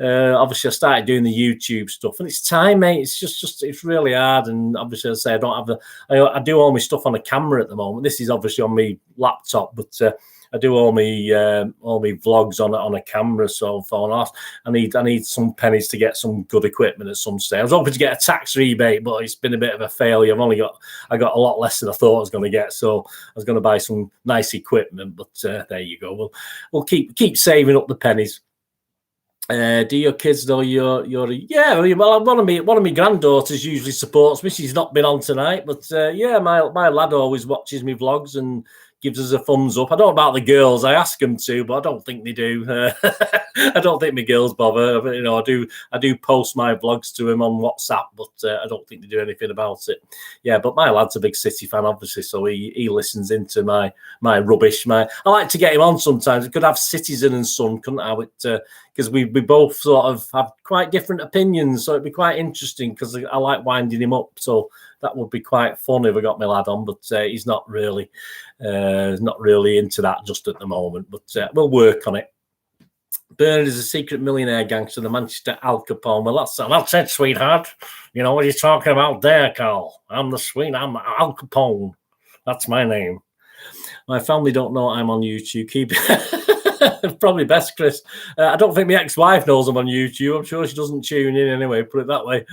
obviously I started doing the YouTube stuff, and it's time, mate. It's just it's really hard, and obviously I say I don't have I do all my stuff on a camera at the moment. This is obviously on my laptop, but I do all my vlogs on a camera. So phone off. I need some pennies to get some good equipment at some stage. I was hoping to get a tax rebate, but it's been a bit of a failure. I got a lot less than I thought I was going to get. So I was going to buy some nice equipment, but there you go. We'll keep saving up the pennies. Do your kids know you're yeah? Well, one of my granddaughters usually supports me. She's not been on tonight, but yeah, my lad always watches me vlogs and gives us a thumbs up. I don't know about the girls. I ask them to, but I don't think they do. I don't think my girls bother. You know, I do post my vlogs to him on WhatsApp, but I don't think they do anything about it. Yeah, but my lad's a big City fan, obviously, so he listens into my rubbish. I like to get him on sometimes. We could have Citizen and Son, couldn't I? Because we both sort of have quite different opinions, so it'd be quite interesting because I like winding him up. So that would be quite fun if I got my lad on, but he's not really into that just at the moment. But we'll work on it. Bernard is a secret millionaire gangster, the Manchester Al Capone. Well, that's it, sweetheart. You know what you're talking about there, Carl. I'm Al Capone. That's my name. My family don't know I'm on YouTube. Keep probably best, Chris. I don't think my ex-wife knows I'm on YouTube. I'm sure she doesn't tune in anyway, put it that way.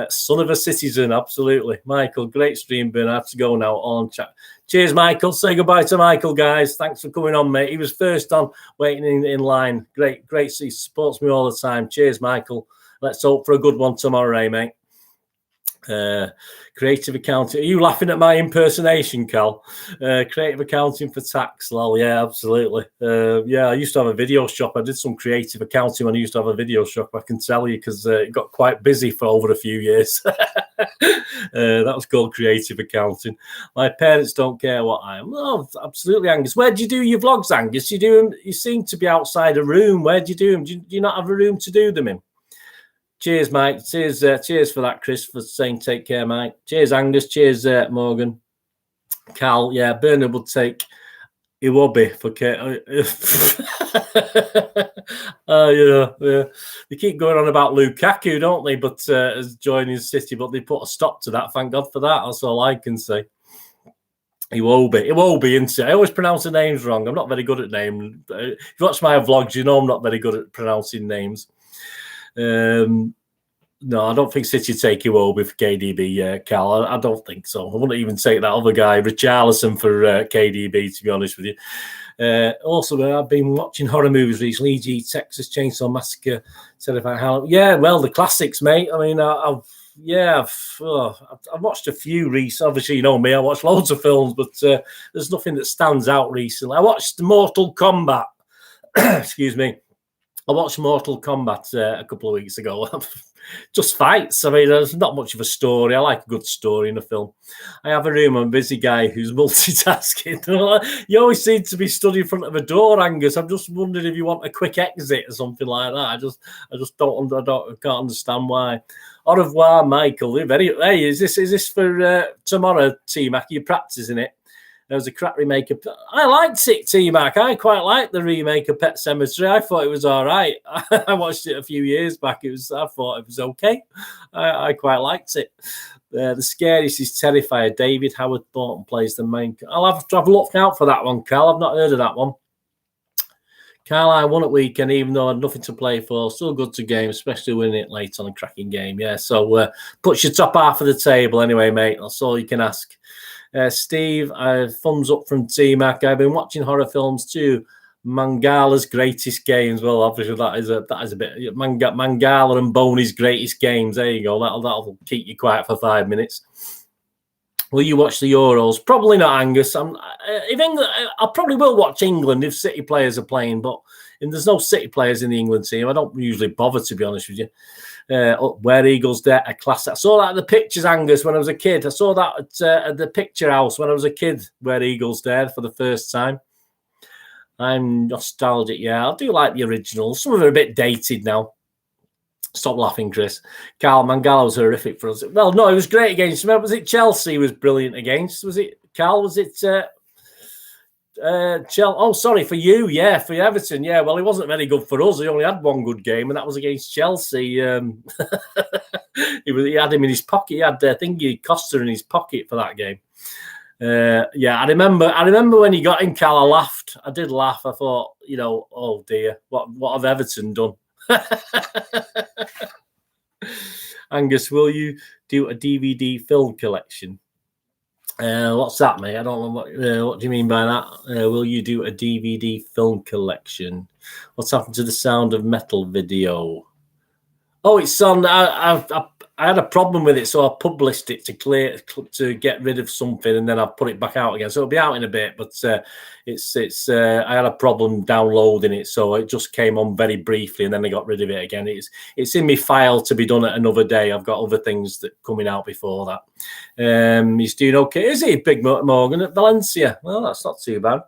Son of a citizen, absolutely. Michael, great stream, Ben. I have to go now on chat. Cheers, Michael. Say goodbye to Michael, guys. Thanks for coming on, mate. He was first on, waiting in line. Great. He supports me all the time. Cheers, Michael. Let's hope for a good one tomorrow, eh, mate? Creative accounting. Are you laughing at my impersonation, Cal? Creative accounting for tax, lol. Yeah, absolutely. Yeah, I used to have a video shop. I did some creative accounting when I used to have a video shop. I can tell you because it got quite busy for over a few years. That was called creative accounting. My parents don't care what I am. Oh, absolutely, Angus. Where do you do your vlogs, Angus? You seem to be outside a room. Where do you do them? Do you not have a room to do them in? Cheers, Mike. Cheers for that, Chris, for saying take care, Mike. Cheers, Angus. Cheers, Morgan. Cal, yeah, Bernard would take Iwobi for care. Yeah. They keep going on about Lukaku, don't they? But as joining City, but they put a stop to that. Thank God for that. That's all I can say. Iwobi, isn't it? I always pronounce the names wrong. I'm not very good at names. If you watch my vlogs, you know I'm not very good at pronouncing names. No, I don't think City take Iwobi for KDB, Cal. I don't think so. I wouldn't even take that other guy, Richarlison, for KDB, to be honest with you. Also, I've been watching horror movies recently, e.g. Texas Chainsaw Massacre, Terrifying Halloween. Yeah, well, the classics, mate. I mean, I've watched a few recently. Obviously, you know me, I watch loads of films, but there's nothing that stands out recently. I watched Mortal Kombat. Excuse me. I watched Mortal Kombat a couple of weeks ago. Just fights. I mean, there's not much of a story. I like a good story in a film. I have a room. I'm a busy guy who's multitasking. You always seem to be stood in front of a door, Angus. I'm just wondering if you want a quick exit or something like that. I just can't understand why. Au revoir, Michael. Hey, is this for tomorrow, T-Mac? Are you practicing it? There was a crap remake of... I liked it, T-Mac. I quite liked the remake of Pet Sematary. I thought it was all right. I watched it a few years back. I thought it was okay. I quite liked it. The scariest is Terrifier. David Howard Thornton plays the main... I'll have to have a look out for that one, Carl. I've not heard of that one. Carl, I won at weekend, even though I had nothing to play for. Still good to game, especially winning it late on a cracking game. Yeah, so puts your top half of the table anyway, mate. That's all you can ask. Steve, thumbs up from T-Mac. I've been watching horror films too. Mangala's greatest games. Well, obviously that is a bit Mangala and Boney's greatest games. There you go. That'll keep you quiet for 5 minutes. Will you watch the Euros? Probably not, Angus. If England, I probably will watch England if City players are playing, but there's no City players in the England team. I don't usually bother, to be honest with you. Where Eagles there, a class. I saw that at the pictures, Angus, when I was a kid. I saw that at the picture house when I was a kid, where Eagles there for the first time. I'm nostalgic, yeah. I do like the originals. Some of them are a bit dated now. Stop laughing, Chris. Carl, Mangala was horrific for us. Well, no, it was great against. Was it Chelsea was brilliant against? Was it, Carl? Was it Chelsea? Oh, sorry, for you. Yeah, for Everton. Yeah, well, he wasn't very good for us. He only had one good game, and that was against Chelsea. He had him in his pocket. He had, I think, Costa in his pocket for that game. Yeah, I remember when he got in, Carl, I laughed. I did laugh. I thought, oh dear, what have Everton done? Angus, will you do a DVD film collection? What's that, mate? I don't know what do you mean by that. Will you do a DVD film collection? What's happened to the Sound of Metal video? Oh, it's on. I had a problem with it, so I published it to get rid of something, and then I put it back out again. So it'll be out in a bit, but I had a problem downloading it, so it just came on very briefly, and then I got rid of it again. It's in my file to be done at another day. I've got other things that coming out before that. He's doing okay. Is he, Big Morgan at Valencia? Well, that's not too bad.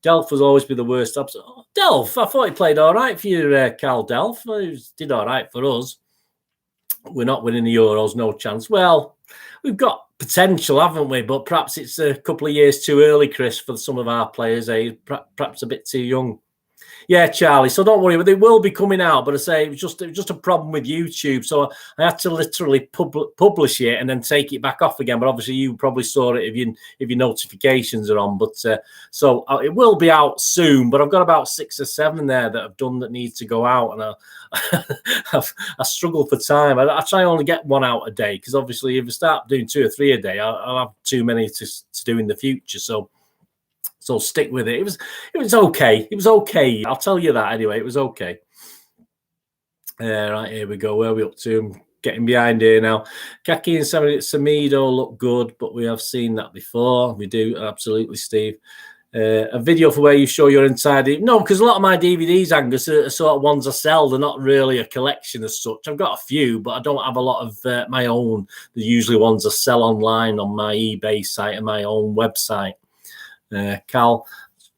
Delph has always been the worst. Delph, I thought he played all right for you, Cal Delph. He did all right for us. We're not winning the Euros, no chance. Well, we've got potential, haven't we? But perhaps it's a couple of years too early, Chris, for some of our players. Perhaps a bit too young. Yeah, Charlie. So don't worry, but they will be coming out. But I say it was just a problem with YouTube, so I had to literally publish it and then take it back off again. But obviously, you probably saw it if your notifications are on. But so it will be out soon. But I've got about 6 or 7 there that I've done that need to go out, and I struggle for time. I try only get one out a day because obviously, if I start doing 2 or 3 a day, I'll have too many to do in the future. So stick with it. It was okay. It was okay. I'll tell you that anyway. It was okay. Right, here we go. Where are we up to? I'm getting behind here now. Kaki and Samido look good, but we have seen that before. We do, absolutely, Steve. A video for where you show your entire... No, because a lot of my DVDs, Angus, are sort of ones I sell. They're not really a collection as such. I've got a few, but I don't have a lot of my own. They're usually ones I sell online on my eBay site and my own website. Cal,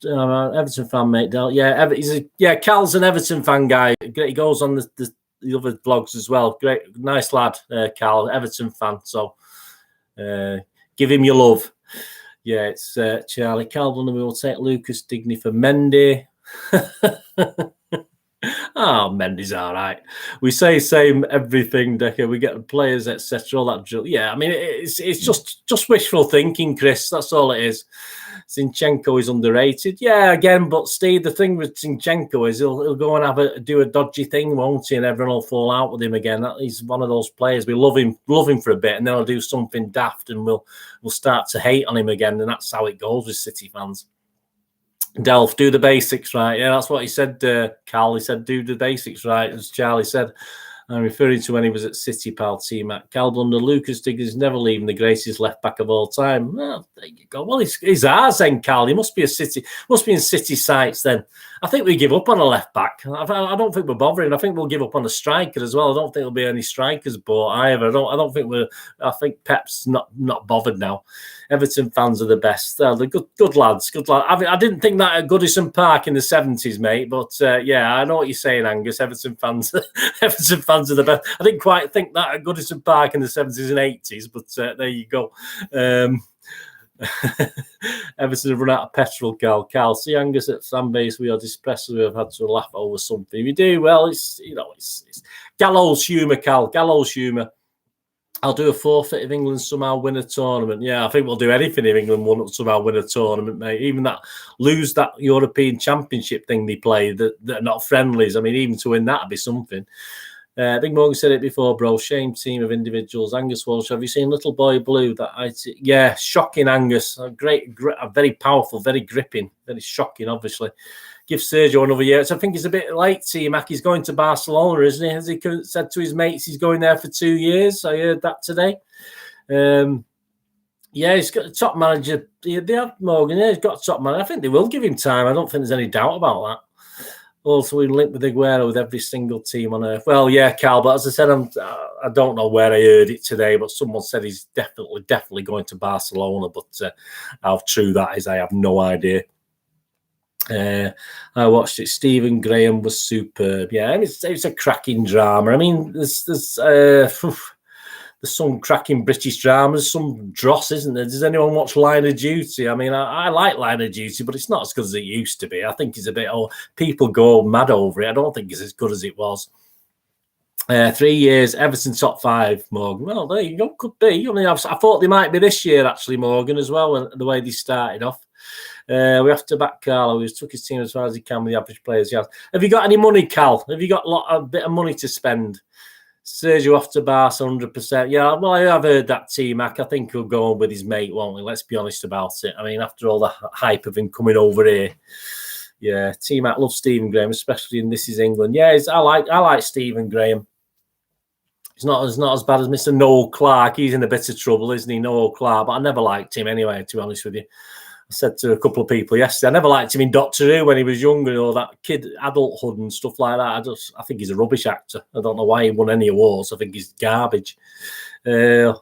Everton fan, mate. Cal's an Everton fan guy. He goes on the other vlogs as well. Great, nice lad, Cal, Everton fan. So give him your love. Yeah, it's Charlie Calvin. We will take Lucas Digny for Mendy. Oh, Mendy's all right. We say same everything, Decker. We get players, etc. All that. Yeah, I mean, it's just wishful thinking, Chris. That's all it is. Zinchenko is underrated. Yeah, again, but Steve, the thing with Zinchenko is he'll go and do a dodgy thing, won't he? And everyone will fall out with him again. He's one of those players. We love him for a bit, and then he'll do something daft, and we'll start to hate on him again. And that's how it goes with City fans. Delph, do the basics right. Yeah, that's what he said, Carl. He said, do the basics right, as Charlie said. I'm referring to when he was at City, pal, T-Mac. Cal Blunder, Lucas Diggins never leaving the greatest left back of all time. Well, there you go. Well, he's ours then, Cal. He must be in City sights then. I think we give up on a left back. I don't think we're bothering. I think we'll give up on a striker as well. I don't think there'll be any strikers bought either. I think I think Pep's not bothered now. Everton fans are the best. They're good lads. Good lads. I didn't think that at Goodison Park in the 70s, mate. But yeah, I know what you're saying, Angus. Everton fans are the best. I didn't quite think that at Goodison Park in the 70s and 80s, but there you go. Everton have run out of petrol, Cal. See Angus at fan base. We are distressed. We have had to laugh over something. If you do, well, it's gallows humour, Cal. Gallows humour. I'll do a forfeit if England somehow win a tournament. Yeah, I think we'll do anything if England somehow win a tournament, mate. Even lose that European Championship thing they play that are not friendlies. I mean, even to win that would be something. Big Morgan said it before, bro. Shame team of individuals. Angus Walsh, have you seen Little Boy Blue? Yeah, shocking, Angus. Great, very powerful, very gripping, very shocking, obviously. Give Sergio another year. So I think he's a bit late, T-Mac. He's going to Barcelona, isn't he? Has he said to his mates he's going there for 2 years? I heard that today. Yeah, he's got a top manager. They have Morgan. Yeah, he's got a top manager. I think they will give him time. I don't think there's any doubt about that. Also, we link with Aguero with every single team on earth. Well, yeah, Cal, but as I said, I don't know where I heard it today, but someone said he's definitely going to Barcelona. But how true that is, I have no idea. I watched it. Stephen Graham was superb. Yeah, it's a cracking drama. I mean, there's some cracking British dramas, some dross, isn't there? Does anyone watch Line of Duty? I mean, I like Line of Duty, but it's not as good as it used to be. I think it's a bit, people go mad over it. I don't think it's as good as it was. 3 years, Everton top 5, Morgan. Well, there you go. Could be. I mean, I thought they might be this year, actually, Morgan, as well, the way they started off. We have to back Carlo, who's took his team as far as he can with the average players he has. Have you got any money, Cal? Have you got a bit of money to spend? Sergio off to Barca 100%. Yeah, well, I have heard that, T-Mac. I think he'll go on with his mate, won't we? Let's be honest about it. I mean, after all the hype of him coming over here. Yeah, T-Mac loves Stephen Graham, especially in This Is England. Yeah, I like Stephen Graham. He's not as bad as Mr. Noel Clark. He's in a bit of trouble, isn't he, Noel Clark? But I never liked him anyway, to be honest with you. I said to a couple of people yesterday, I never liked him in Doctor Who when he was younger, and all that kid adulthood and stuff like that. I think he's a rubbish actor. I don't know why he won any awards. I think he's garbage. Apparently,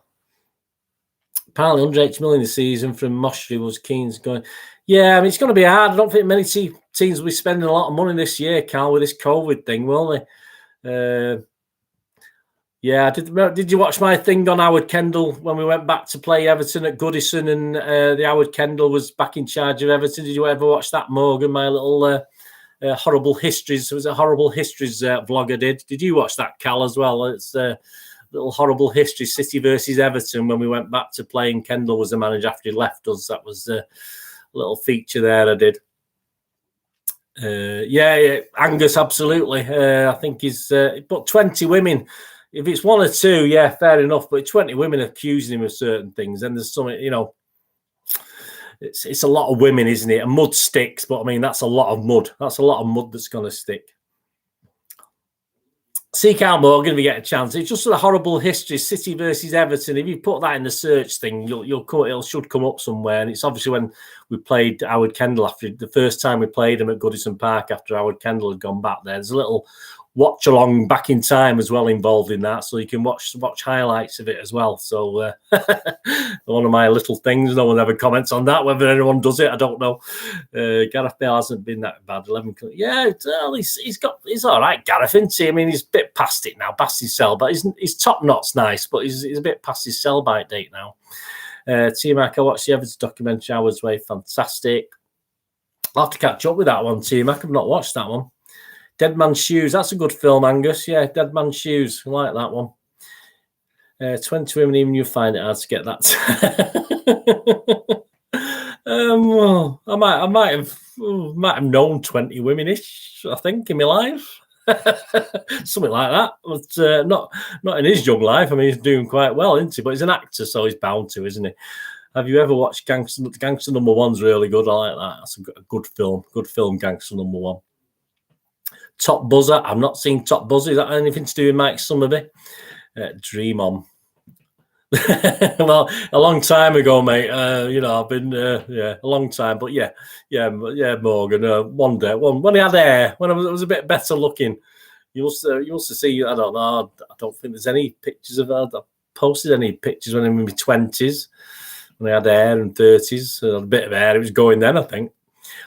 180 million a season from Moshri was Keane's going. Yeah, I mean, it's going to be hard. I don't think many teams will be spending a lot of money this year, Cal, with this COVID thing, will they? Yeah, did you watch my thing on Howard Kendall when we went back to play Everton at Goodison and the Howard Kendall was back in charge of Everton? Did you ever watch that, Morgan? My little horrible histories. It was a horrible histories vlog I did. Did you watch that, Cal, as well? It's little horrible history, City versus Everton, when we went back to play and Kendall was the manager after he left us. That was a little feature there I did. Yeah, Angus, absolutely. I think he's but 20 women. If it's one or two, yeah, fair enough. But 20 women accusing him of certain things, and there's something, it's a lot of women, isn't it? And mud sticks, but I mean, that's a lot of mud. That's a lot of mud that's going to stick. Seek out Morgan if you get a chance. It's just a horrible history, City versus Everton. If you put that in the search thing, it should come up somewhere. And it's obviously when we played Howard Kendall after the first time we played him at Goodison Park after Howard Kendall had gone back there. There's a little watch along back in time as well involved in that, so you can watch highlights of it as well. So one of my little things. No one ever comments on that. Whether anyone does it, I don't know. Gareth Bale hasn't been that bad. 11. Yeah, he's all right. Gareth, isn't he? I mean, he's a bit past it now, past his sell, but his top knot's nice, but he's a bit past his sell by date now. T-Mac, I watched the Everton documentary Hours Way. Fantastic. I'll have to catch up with that one, T-Mac. I've not watched that one. Dead Man's Shoes. That's a good film, Angus. Yeah, Dead Man's Shoes. I like that one. 20 women, even you find it hard to get that. Well, I might have known 20 women-ish, I think, in my life. Something like that. But not in his young life. I mean, he's doing quite well, isn't he? But he's an actor, so he's bound to, isn't he? Have you ever watched Gangster Number One's really good. I like that. That's a good film. Good film, Gangster Number One. Top Buzzer. I've not seen Top Buzzer. Is that anything to do with Mike Summerby? Dream On. Well, a long time ago, mate. I've been a long time, but yeah, Morgan. One day, when he had hair, when I was a bit better looking, you must have seen. I don't know. I don't think there's any pictures of that. I posted any pictures when I was in my 20s, when I had hair and 30s. A bit of hair. It was going then, I think.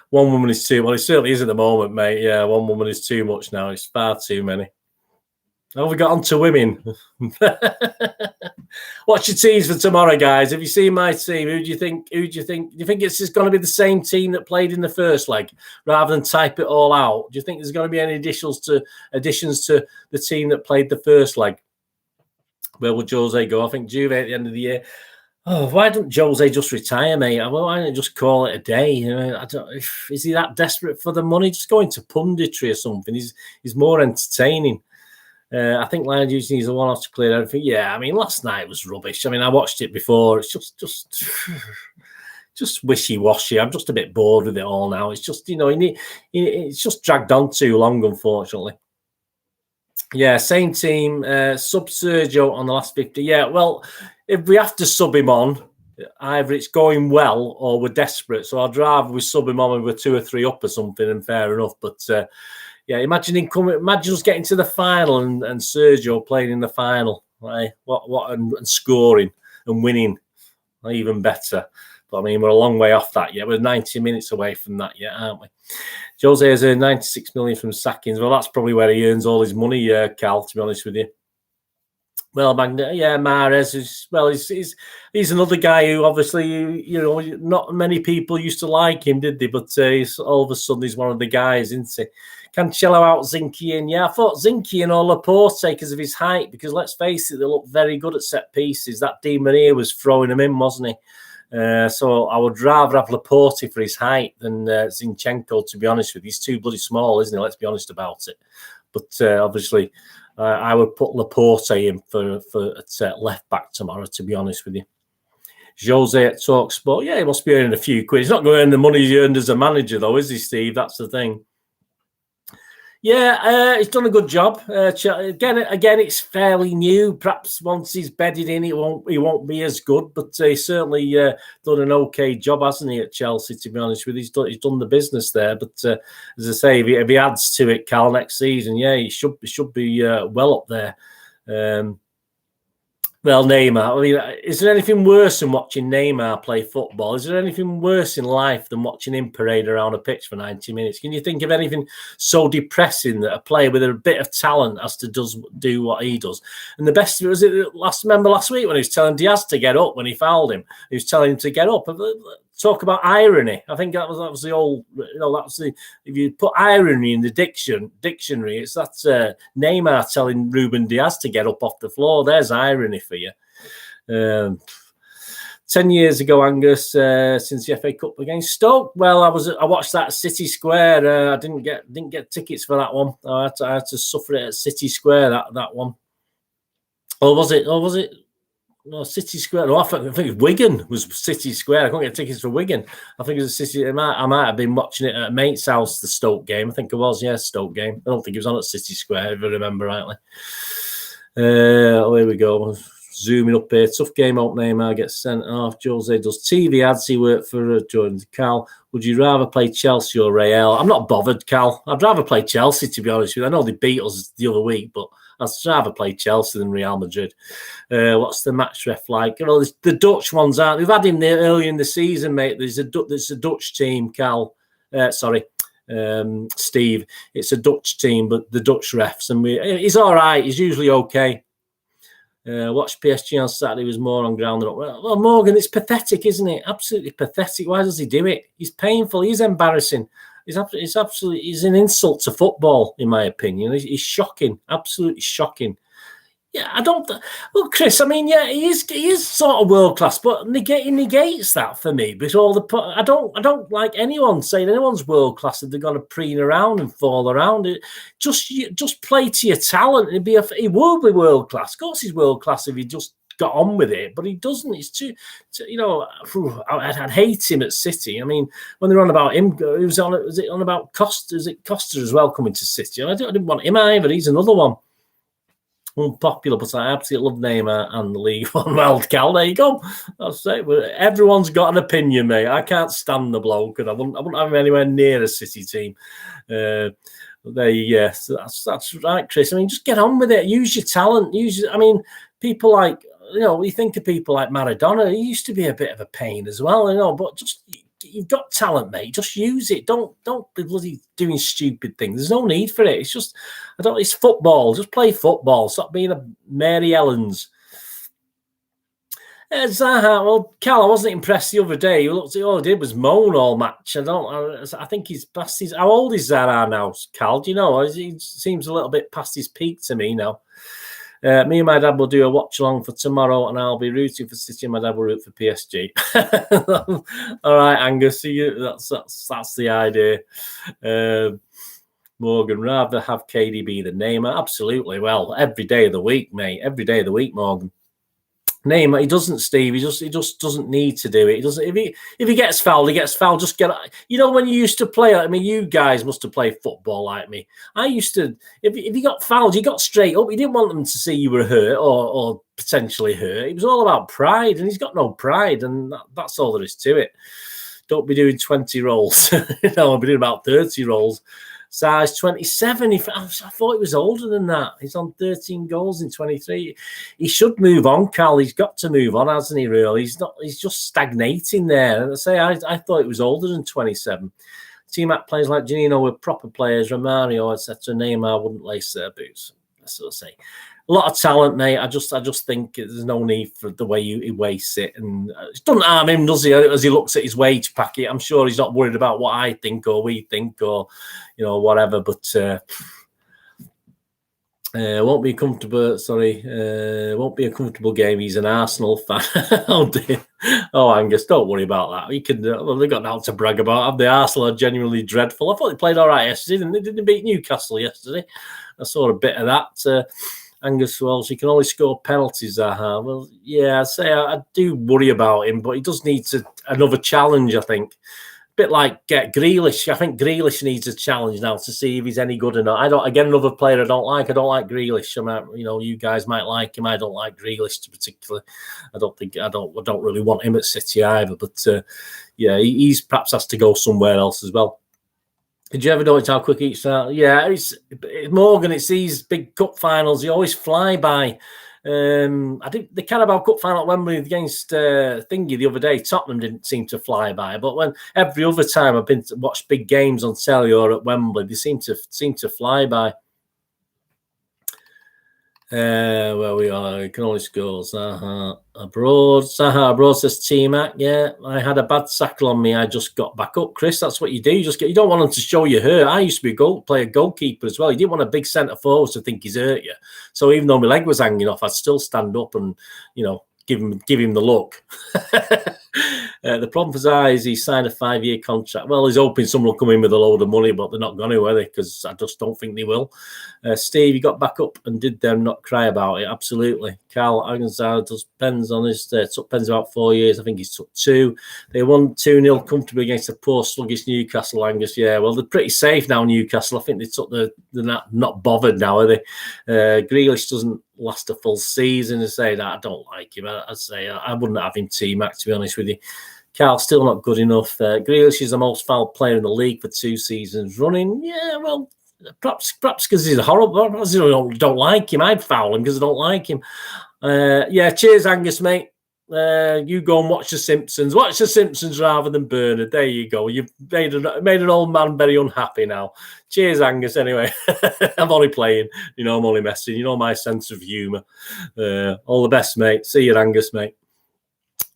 One woman is too. Well, it certainly is at the moment, mate. Yeah, one woman is too much now. It's far too many. How have we got on to women? What's your teams for tomorrow, guys? Have you seen my team? Who do you think? Do you think it's just going to be the same team that played in the first leg, rather than type it all out? Do you think there's going to be any additions to the team that played the first leg? Where will Jose go? I think Juve at the end of the year. Oh, why don't Jose just retire, mate? Why don't just call it a day? Is he that desperate for the money? Just go into punditry or something. He's more entertaining. I think Lion Juice needs a one-off to clear everything. Yeah, I mean, last night was rubbish. I mean, I watched it before. It's just wishy-washy. I'm just a bit bored with it all now. It's just, it's just dragged on too long, unfortunately. Yeah, same team. Sub Sergio on the last 50. Yeah, well, if we have to sub him on, either it's going well or we're desperate. So I'd rather we sub him on when we're 2 or 3 up or something, and fair enough. But yeah, imagine us getting to the final and Sergio playing in the final, right? And scoring and winning, even better. But I mean, we're a long way off that yet. We're 90 minutes away from that yet, aren't we? Jose has earned 96 million from sackings. Well, that's probably where he earns all his money, Cal, to be honest with you. Well, Mahrez he's another guy who obviously, not many people used to like him, did they? But all of a sudden he's one of the guys, isn't he? Cancelo out Zinchi in. Yeah, I thought Zinchi and Laporte because of his height, because let's face it, they look very good at set pieces. That Di Maria was throwing them in, wasn't he? So I would rather have Laporte for his height than Zinchenko, to be honest with you. He's too bloody small, isn't he? Let's be honest about it. But obviously, I would put Laporte in for left back tomorrow, to be honest with you. Jose at TalkSport. Yeah, he must be earning a few quid. He's not going to earn the money he earned as a manager, though, is he, Steve? That's the thing. Yeah, he's done a good job. Again, it's fairly new. Perhaps once he's bedded in, he won't be as good. But he's certainly done an okay job, hasn't he, at Chelsea? To be honest with you, he's done the business there. But as I say, if he adds to it, Cal, next season, yeah, he should be well up there. Well, Neymar. I mean, is there anything worse than watching Neymar play football? Is there anything worse in life than watching him parade around a pitch for 90 minutes? Can you think of anything so depressing that a player with a bit of talent has to do what he does? And the best was it last week when he was telling Diaz to get up when he fouled him. He was telling him to get up. Talk about irony. I think that was the old. If you put irony in the dictionary, it's that Neymar telling Ruben Diaz to get up off the floor. There's irony for you. 10 years ago, Angus, since the FA Cup against Stoke. Well, I watched that at City Square. I didn't get tickets for that one. I had to suffer it at City Square. That one. Or was it? No, City Square. No, I think Wigan was City Square. I couldn't get tickets for Wigan. I think it was a City. I might have been watching it at a mate's house, the Stoke game. I think it was, yeah, Stoke game. I don't think it was on at City Square, if I remember rightly. Here we go. Zooming up here. Tough game out. Neymar gets sent off. Jose does TV ads. He worked for Jordan. Cal, would you rather play Chelsea or Real? I'm not bothered, Cal. I'd rather play Chelsea, to be honest with you. I know they beat us the other week, but I'd rather play Chelsea than Real Madrid. What's the match ref like? The Dutch ones aren't. We've had him there early in the season, mate. There's a Dutch team, Cal. Steve. It's a Dutch team, but the Dutch refs. And he's all right. He's usually okay. Watched P.S.G on Saturday, was more on ground than up. Well, Morgan, it's pathetic, isn't it? Absolutely pathetic. Why does he do it? He's painful. He's embarrassing. He's an insult to football, in my opinion. He's shocking, absolutely shocking. Yeah, I don't. Well, Chris, I mean, yeah, he is sort of world class, but he negates that for me. But I don't like anyone saying anyone's world class if they're going to preen around and fall around. Just play to your talent. He will be world class. Of course, he's world class if he just got on with it, but he doesn't. It's too I'd hate him at City. I mean, when they're on about him, was it on about Costa? Is it Costa as well coming to City? I didn't want him either. He's another one. Unpopular, but I absolutely love Neymar and the League One. Well, Cal, there you go. I'll say everyone's got an opinion, mate. I can't stand the bloke, and I wouldn't have him anywhere near a City team. So that's right, Chris. I mean, just get on with it. Use your talent. I mean, people like we think of people like Maradona. He used to be a bit of a pain as well, but just. You've got talent, mate. Just use it. Don't be bloody doing stupid things. There's no need for it. It's just, it's football. Just play football. Stop being a Mary Ellen's. Zaha, well, Cal, I wasn't impressed the other day. All he did was moan all match. I think he's past his. How old is Zaha now, Cal? Do you know? He seems a little bit past his peak to me now. Me and my dad will do a watch along for tomorrow, and I'll be rooting for City, and my dad will root for PSG. All right, Angus, see you. That's the idea. Morgan, rather have KDB than Neymar. Absolutely. Well, every day of the week, mate. Every day of the week, Morgan. Neymar, he doesn't, Steve. He just doesn't need to do it. He doesn't. If he gets fouled, he gets fouled. Just get. When you used to play. I mean, you guys must have played football like me. I used to. If you got fouled, you got straight up. You didn't want them to see you were hurt or potentially hurt. It was all about pride, and he's got no pride, and that's all there is to it. Don't be doing 20 rolls. I'll be doing about 30 rolls. Size 27. I thought he was older than that. He's on 13 goals in 23. He should move on, Cal. He's got to move on, hasn't he, really? He's not. He's just stagnating there. And I thought he was older than 27. T-Mac players like Janino were proper players. Romario, etc. Neymar wouldn't lace their boots. That's what I say. A lot of talent, mate. I just think there's no need for the way he wastes it, and it doesn't harm him, does he? As he looks at his wage packet, I'm sure he's not worried about what I think or we think or whatever. But won't be comfortable. Sorry, won't be a comfortable game. He's an Arsenal fan. Oh dear. Oh, Angus, don't worry about that. He can. They've got nothing to brag about. The Arsenal are genuinely dreadful. I thought they played all right yesterday, didn't they? Didn't beat Newcastle yesterday. I saw a bit of that. Angus Wells, he can only score penalties, Zaha. Well, yeah, I do worry about him, but he does need another challenge, I think. A bit like Grealish. I think Grealish needs a challenge now to see if he's any good or not. Another player I don't like Grealish. You guys might like him. I don't like Grealish particularly. I don't really want him at City either. But he's perhaps has to go somewhere else as well. Did you ever notice how quick each start? Yeah, it's Morgan. It's these big cup finals. They always fly by. I think the Carabao Cup final at Wembley against Thingy the other day, Tottenham didn't seem to fly by. But when every other time I've been to watch big games on telly or at Wembley, they seem to fly by. Where we are, you can only score. Zaha abroad. Zaha abroad, says T-Mac. Yeah, I had a bad sackle on me. I just got back up, Chris. That's what you do. You don't want them to show you hurt. I used to play a goalkeeper as well. You didn't want a big centre forward to think he's hurt you. So even though my leg was hanging off, I'd still stand up and give him the look. The problem for Zaha is he signed a 5-year contract. Well, he's hoping someone will come in with a load of money, but they're not going to, are they? Because I just don't think they will. Steve, he got back up and did them not cry about it. Absolutely. Carl Zaha does pens on his took pens about 4 years. I think he's took 2. They won 2-0 comfortably against a poor sluggish Newcastle, Angus. Yeah, well, they're pretty safe now, Newcastle. I think they took they're not bothered now, are they? Grealish doesn't last a full season. To say that I don't like him. I'd say I wouldn't have him T-Mac, to be honest with you. Carl, still not good enough. Grealish is the most fouled player in the league for 2 seasons running. Yeah, well, perhaps because he's horrible. Perhaps I don't like him. I'd foul him because I don't like him. Cheers, Angus, mate. You go and watch The Simpsons. Watch The Simpsons rather than Bernard. There you go. You've made an old man very unhappy now. Cheers, Angus. Anyway, I'm only playing. I'm only messing. My sense of humour. All the best, mate. See you, Angus, mate.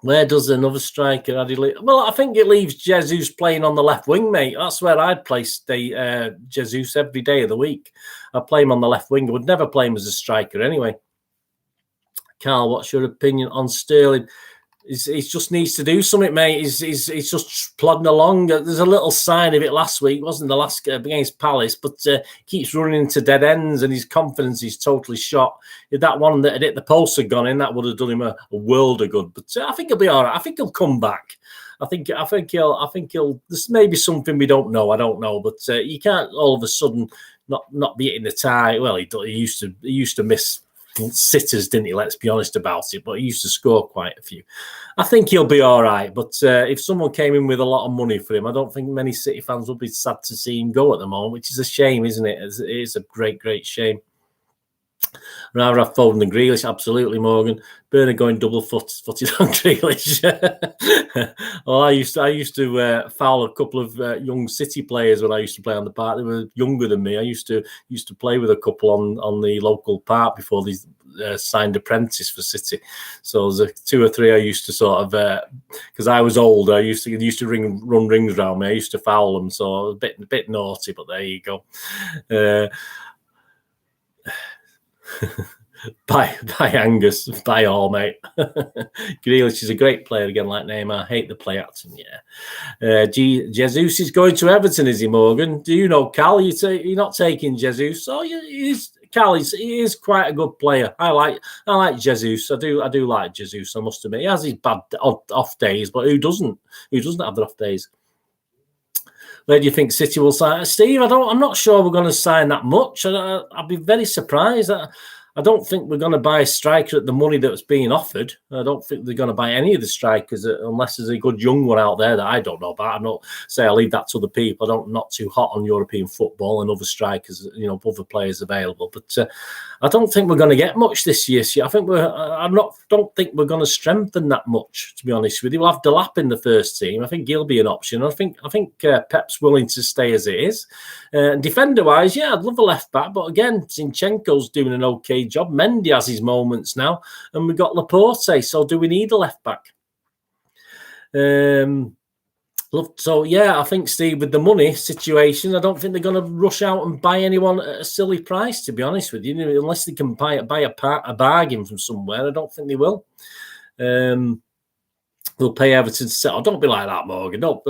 Where does another striker add? Well, I think it leaves Jesus playing on the left wing, mate. That's where I'd place Jesus every day of the week. I'd play him on the left wing. I would never play him as a striker anyway. Carl, what's your opinion on Sterling? He just needs to do something, mate. He's just plodding along. There's a little sign of it last week, wasn't the last against Palace, but keeps running into dead ends, and his confidence is totally shot. If that one that had hit the post had gone in, that would have done him a world of good. But I think he'll be all right. I think he'll come back. I think he'll. There's maybe something we don't know. I don't know, but you can't all of a sudden not be hitting the tie. Well, he used to miss sitters, didn't he? Let's be honest about it. But he used to score quite a few. I think he'll be all right. But if someone came in with a lot of money for him, I don't think many City fans would be sad to see him go at the moment, which is a shame, isn't it? It is a great, great shame. Rather have Foden than Grealish, absolutely, Morgan. Bernard going double-footed on Grealish. Well, I used to foul a couple of young City players when I used to play on the park. They were younger than me. I used to play with a couple on the local park before these signed apprentice for City. So there's two or three I used to sort of because I was older. I used to run rings around me. I used to foul them, so I was a bit naughty. But there you go. Bye Angus, bye all, mate. Grealish is a great player again, like Neymar. Hate the play acting, yeah. Jesus is going to Everton, is he, Morgan? Do you know, Cal? You're not taking Jesus? Oh, Cal, he is quite a good player. I like Jesus. I do like Jesus. I must admit, he has his bad off days, but who doesn't? Who doesn't have the off days? Where do you think City will sign? Steve, I'm not sure we're going to sign that much. I'd be very surprised. I don't think we're going to buy a striker at the money that's being offered. I don't think they're going to buy any of the strikers unless there's a good young one out there that I don't know about. I'm not say I'll leave that to other people. I'm not too hot on European football and other strikers, other players available. But I don't think we're going to get much this year. I think don't think we're going to strengthen that much, to be honest with you. We'll have Delap in the first team. I think he'll be an option. I think Pep's willing to stay as it is. Defender-wise, yeah, I'd love a left-back. But again, Zinchenko's doing an okay job. Mendy has his moments now. And we've got Laporte. So do we need a left-back? So, yeah, I think, Steve, with the money situation, I don't think they're going to rush out and buy anyone at a silly price, to be honest with you. Unless they can buy a bargain from somewhere, I don't think they will. They'll pay Everton to settle. Don't be like that, Morgan. Don't.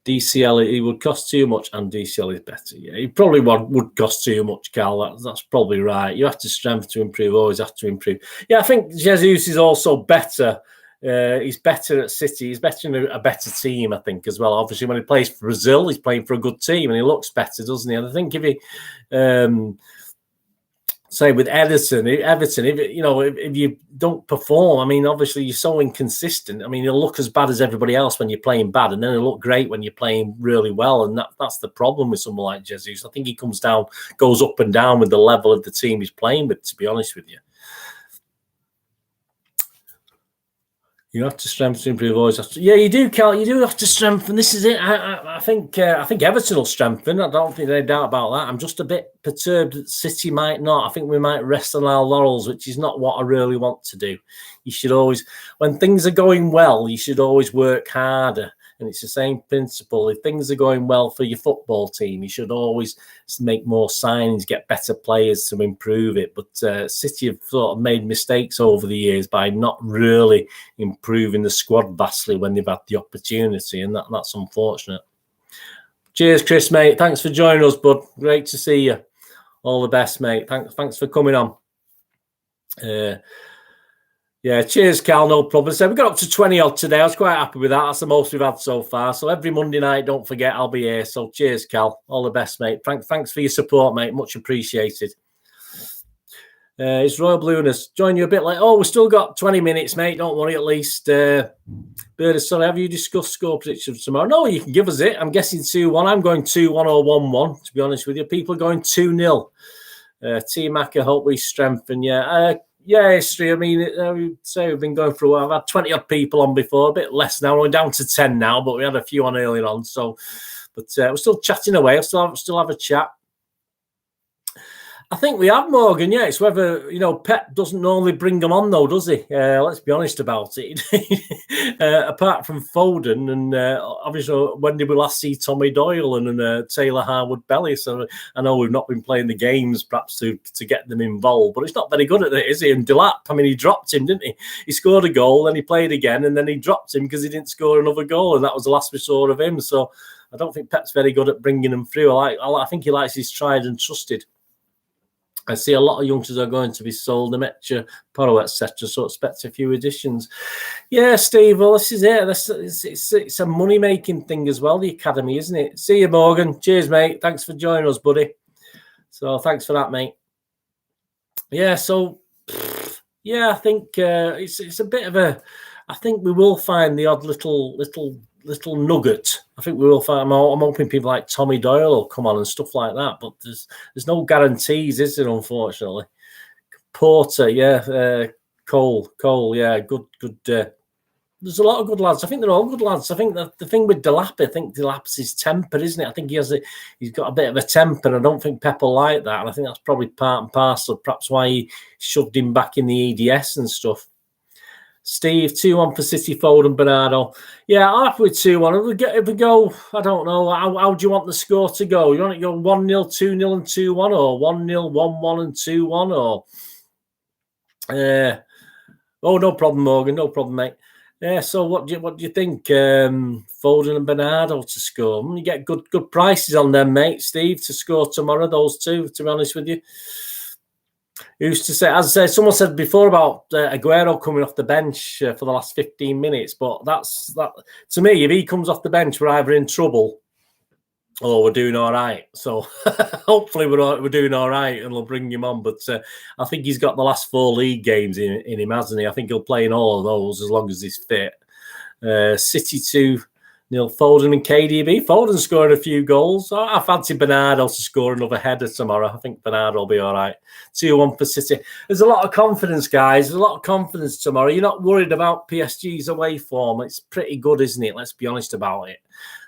DCL, it would cost too much, and DCL is better. Yeah, it probably would cost too much, Carl. That's probably right. You have to strengthen to improve, always have to improve. Yeah, I think Jesus is also better. He's better at City. He's better in a better team, I think, as well. Obviously, when he plays for Brazil, he's playing for a good team, and he looks better, doesn't he? And I think if he... say with Everton, if you don't perform, I mean, obviously you're so inconsistent. I mean, you'll look as bad as everybody else when you're playing bad, and then you'll look great when you're playing really well. And that's the problem with someone like Jesus. I think he goes up and down with the level of the team he's playing with, to be honest with you. You have to strengthen to improve. Always have to. Yeah, you do, Cal. You do have to strengthen. This is it. I think Everton will strengthen. I don't think there's any doubt about that. I'm just a bit perturbed that City might not. I think we might rest on our laurels, which is not what I really want to do. You should always, when things are going well, you should always work harder. And it's the same principle. If things are going well for your football team, you should always make more signings, get better players to improve it. But City have sort of made mistakes over the years by not really improving the squad vastly when they've had the opportunity, and that's unfortunate. Cheers, Chris, mate. Thanks for joining us, bud. Great to see you. All the best, mate. Thanks for coming on. Yeah, cheers, Cal. No problem. So we got up to 20 odd today. I was quite happy with that. That's the most we've had so far. So every Monday night, don't forget, I'll be here. So cheers, Cal. All the best, mate. Thanks for your support, mate. Much appreciated. It's Royal Blueness. Join you a bit late. Oh, we've still got 20 minutes, mate. Don't worry, at least. Bird, sorry, have you discussed score predictions tomorrow? No, you can give us it. I'm guessing 2-1. I'm going 2-1 or 1-1, to be honest with you. People are going 2-0. T-Mac, I hope we strengthen. Yeah, history. I mean, say we've been going through. I've had 20 odd people on before, a bit less now. We're down to 10 now, but we had a few on earlier on. So, but we're still chatting away. I'll still have a chat. I think we have, Morgan. Yeah, it's whether, Pep doesn't normally bring them on, though, does he? Let's be honest about it. Apart from Foden, and obviously, when did we last see Tommy Doyle and Taylor Harwood-Belly? So I know we've not been playing the games, perhaps to get them involved, but it's not very good at it, is he? And Delap, I mean, he dropped him, didn't he? He scored a goal, then he played again, and then he dropped him because he didn't score another goal, and that was the last we saw of him. So I don't think Pep's very good at bringing them through. I think he likes his tried and trusted. I see a lot of youngsters are going to be sold, Demetria, Porro, etc. So expect a few additions. Yeah, Steve, well, this is it. It's a money-making thing as well, the academy, isn't it? See you, Morgan. Cheers, mate. Thanks for joining us, buddy. So thanks for that, mate. Yeah, so, yeah, I think it's a bit of a... I think we will find the odd little nugget. I think we will find. I'm hoping people like Tommy Doyle will come on and stuff like that. But there's no guarantees, is there? Unfortunately, Porter, yeah, Cole, yeah, good. There's a lot of good lads. I think they're all good lads. I think the thing with Delap, I think Delap's his temper, isn't it? I think he's got a bit of a temper. I don't think Pep will like that, and I think that's probably part and parcel. Perhaps why he shoved him back in the EDS and stuff. Steve, 2-1 for City, Foden, Bernardo. Yeah, I'm happy with 2-1. If we go, I don't know, how do you want the score to go? You want it to go 1-0, 2-0 and 2-1, or 1-0, 1-1 and 2-1, or... no problem, Morgan, no problem, mate. Yeah, so what do you think? Foden and Bernardo to score. You get good prices on them, mate, Steve, to score tomorrow, those two, to be honest with you. Used to say, as I said, someone said before about Aguero coming off the bench for the last 15 minutes, but that's that to me. If he comes off the bench, we're either in trouble or we're doing all right. So hopefully we're doing all right, and we'll bring him on. But I think he's got the last 4 league games in him, hasn't he? I think he'll play in all of those as long as he's fit. City 2-0, Foden and KDB. Foden scoring a few goals. I fancy Bernardo to score another header tomorrow. I think Bernardo will be all right. 2-1 for City. There's a lot of confidence, guys. There's a lot of confidence tomorrow. You're not worried about PSG's away form. It's pretty good, isn't it? Let's be honest about it.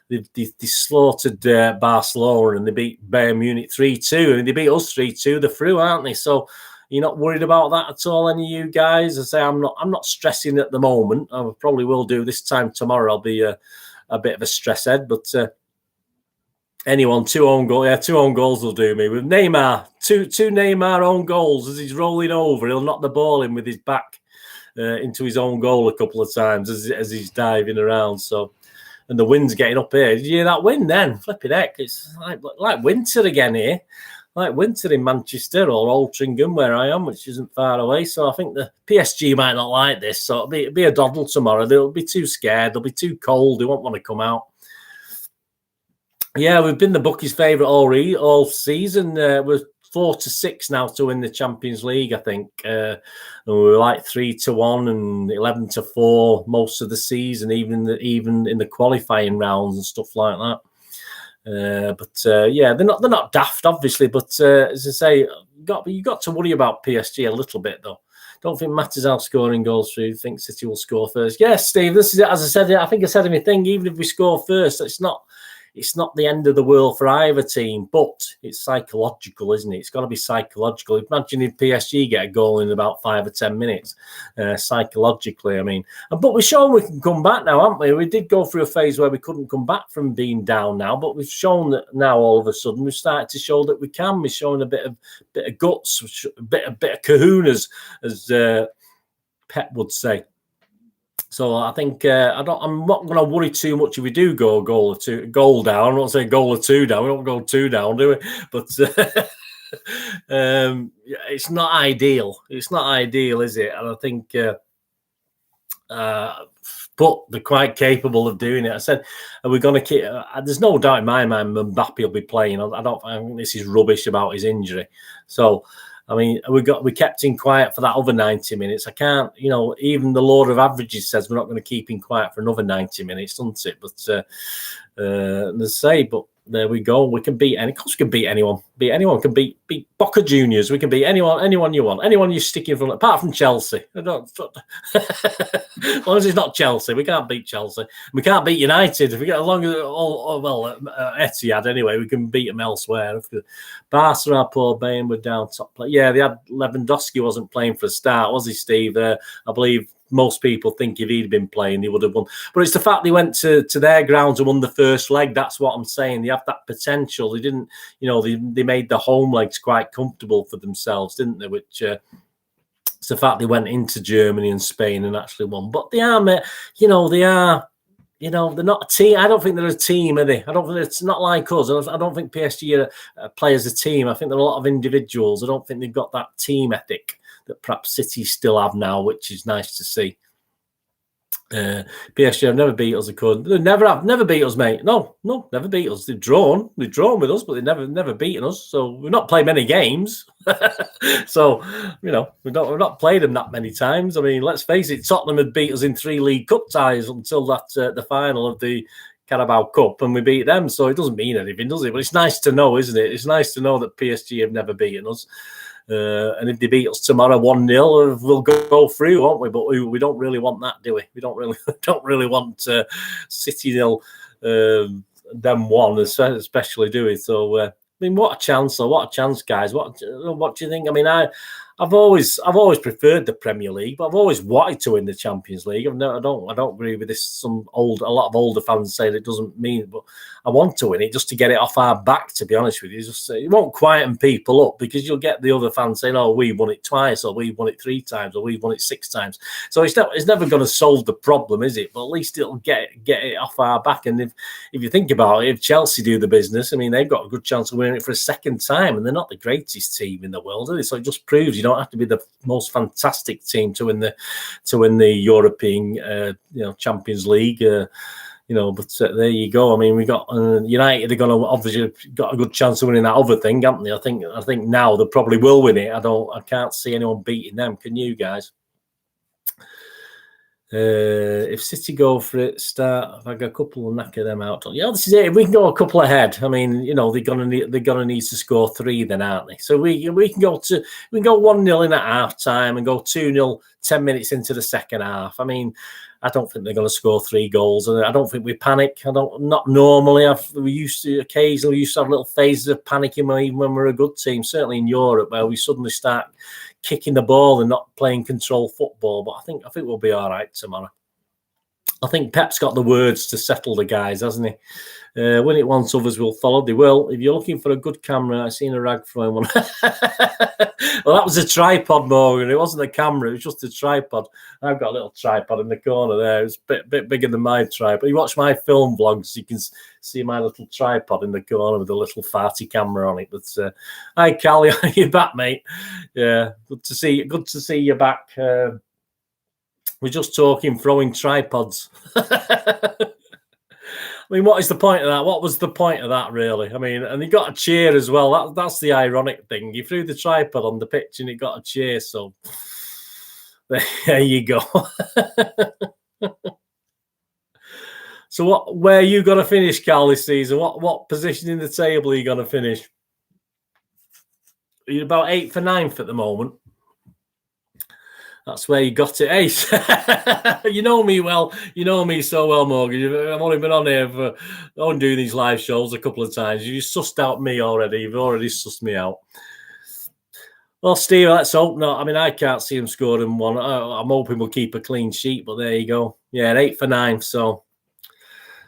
They slaughtered Barcelona, and they beat Bayern Munich 3-2, and they beat us 3-2. They're through, aren't they? So you're not worried about that at all, any of you guys? I say I'm not stressing at the moment. I probably will do this time tomorrow. I'll be a bit of a stress head, but anyone, 2 own goals. Yeah, 2 own goals will do me. With Neymar, two Neymar own goals as he's rolling over. He'll knock the ball in with his back into his own goal a couple of times as he's diving around. So, and the wind's getting up here. Did you hear that wind then? Flipping heck. It's like winter again here. Like winter in Manchester or Altrincham, where I am, which isn't far away. So I think the PSG might not like this. So it'll be a doddle tomorrow. They'll be too scared. They'll be too cold. They won't want to come out. Yeah, we've been the bookies' favourite all season. We're 4-6 now to win the Champions League, I think. And we were like 3-1 and 11-4 most of the season, even in the qualifying rounds and stuff like that. Yeah, they're not daft, obviously. But as I say, you got to worry about PSG a little bit, though. Don't think Mattizal scoring goals through. Think City will score first. Yes, Steve. This is it. As I said, I think I said in my thing. Even if we score first, it's not the end of the world for either team, but it's psychological, isn't it? It's got to be psychological. Imagine if PSG get a goal in about 5 or 10 minutes, psychologically, I mean. But we've shown we can come back now, haven't we? We did go through a phase where we couldn't come back from being down now, but we've shown that now all of a sudden we've started to show that we can. We're showing a bit of guts, a bit of kahunas, as Pep would say. So I think I'm not going to worry too much if we do go a goal down. I'm not saying goal or 2 down. We don't go 2 down, do we? But it's not ideal. It's not ideal, is it? And I think, but they're quite capable of doing it. I said, are we going to keep? There's no doubt in my mind Mbappe will be playing. I think this is rubbish about his injury. So. I mean, we kept him quiet for that other 90 minutes. I can't, even the Lord of Averages says we're not going to keep him quiet for another 90 minutes, doesn't it? But let's say, but there we go. We can beat any. Of course, we can beat anyone. Beat anyone. Can beat Boca Juniors. We can beat anyone you want. Anyone you stick in front. Apart from Chelsea. As long as it's not Chelsea, we can't beat Chelsea. We can't beat United. If we get along, Etihad anyway. We can beat them elsewhere. Barca are poor. Bayern were down top play. Yeah, they had Lewandowski wasn't playing for a start, was he, Steve? I believe. Most people think if he'd been playing, he would have won. But it's the fact they went to their grounds and won the first leg. That's what I'm saying. They have that potential. They didn't, they made the home legs quite comfortable for themselves, didn't they? Which it's the fact they went into Germany and Spain and actually won. But they are, they're not a team. I don't think they're a team, are they? I don't think it's not like us. I don't think PSG play as a team. I think they're a lot of individuals. I don't think they've got that team ethic that perhaps City still have now, which is nice to see. PSG have never beat us. They never beat us, mate. No, never beat us. They've drawn with us, but they've never beaten us. So we've not played many games. So we've not played them that many times. I mean, let's face it, Tottenham had beat us in 3 League Cup ties until that the final of the Carabao Cup, and we beat them. So it doesn't mean anything, does it? But it's nice to know, isn't it? It's nice to know that PSG have never beaten us. And if they beat us tomorrow 1-0, we'll go through, won't we? But we don't really want that, do we? We don't really want City 0 them 1, especially, do we? So I mean, what a chance, guys! What do you think? I mean, I've always preferred the Premier League, but I've always wanted to win the Champions League. I don't agree with this. A lot of older fans say it doesn't mean, but I want to win it just to get it off our back. To be honest with you, it won't quieten people up because you'll get the other fans saying, "Oh, we won it twice, or we won it 3 times, or we won it 6 times." So it's never going to solve the problem, is it? But at least it'll get it off our back. And if you think about it, if Chelsea do the business, I mean, they've got a good chance of winning it for a second time, and they're not the greatest team in the world, are they? So it just proves you don't have to be the most fantastic team to win the European Champions League. But there you go. I mean, we got United are going to obviously got a good chance of winning that other thing, haven't they? I think now they probably will win it. I can't see anyone beating them. Can you guys? If City go for it, start. If I got a couple and knock them out, yeah, this is it. If we can go a couple ahead, I mean, they're gonna need to score 3, then, aren't they? So we can go 1-0 in at half time and go 2-0 10 minutes into the second half. I mean, I don't think they're going to score 3 goals, and I don't think we panic. Not normally. We used to have little phases of panicking even when we're a good team. Certainly in Europe, where we suddenly start kicking the ball and not playing control football. But I think we'll be all right tomorrow. I think Pep's got the words to settle the guys, hasn't he? Win it once, others will follow. They will. If you're looking for a good camera, I've seen a rag throwing one. Well, that was a tripod, Morgan. It wasn't a camera. It was just a tripod. I've got a little tripod in the corner there. It's a bit bigger than my tripod. You watch my film vlogs, you can see my little tripod in the corner with a little farty camera on it. But hi, Cal, you're back, mate. Yeah, good to see you back. We're just talking throwing tripods. I mean, what is the point of that? What was the point of that, really? I mean, and he got a cheer as well. That's the ironic thing. He threw the tripod on the pitch and he got a cheer. So there you go. So where are you going to finish, Cal, this season? What position in the table are you going to finish? Are you about 8th or 9th at the moment? That's where you got it, Ace. You know me well. You know me so well, Morgan. I've only been on here doing these live shows a couple of times. You've sussed out me already. You've already sussed me out. Well, Steve, let's hope not. I mean, I can't see him scoring 1. I'm hoping we'll keep a clean sheet, but there you go. Yeah, 8th or 9th.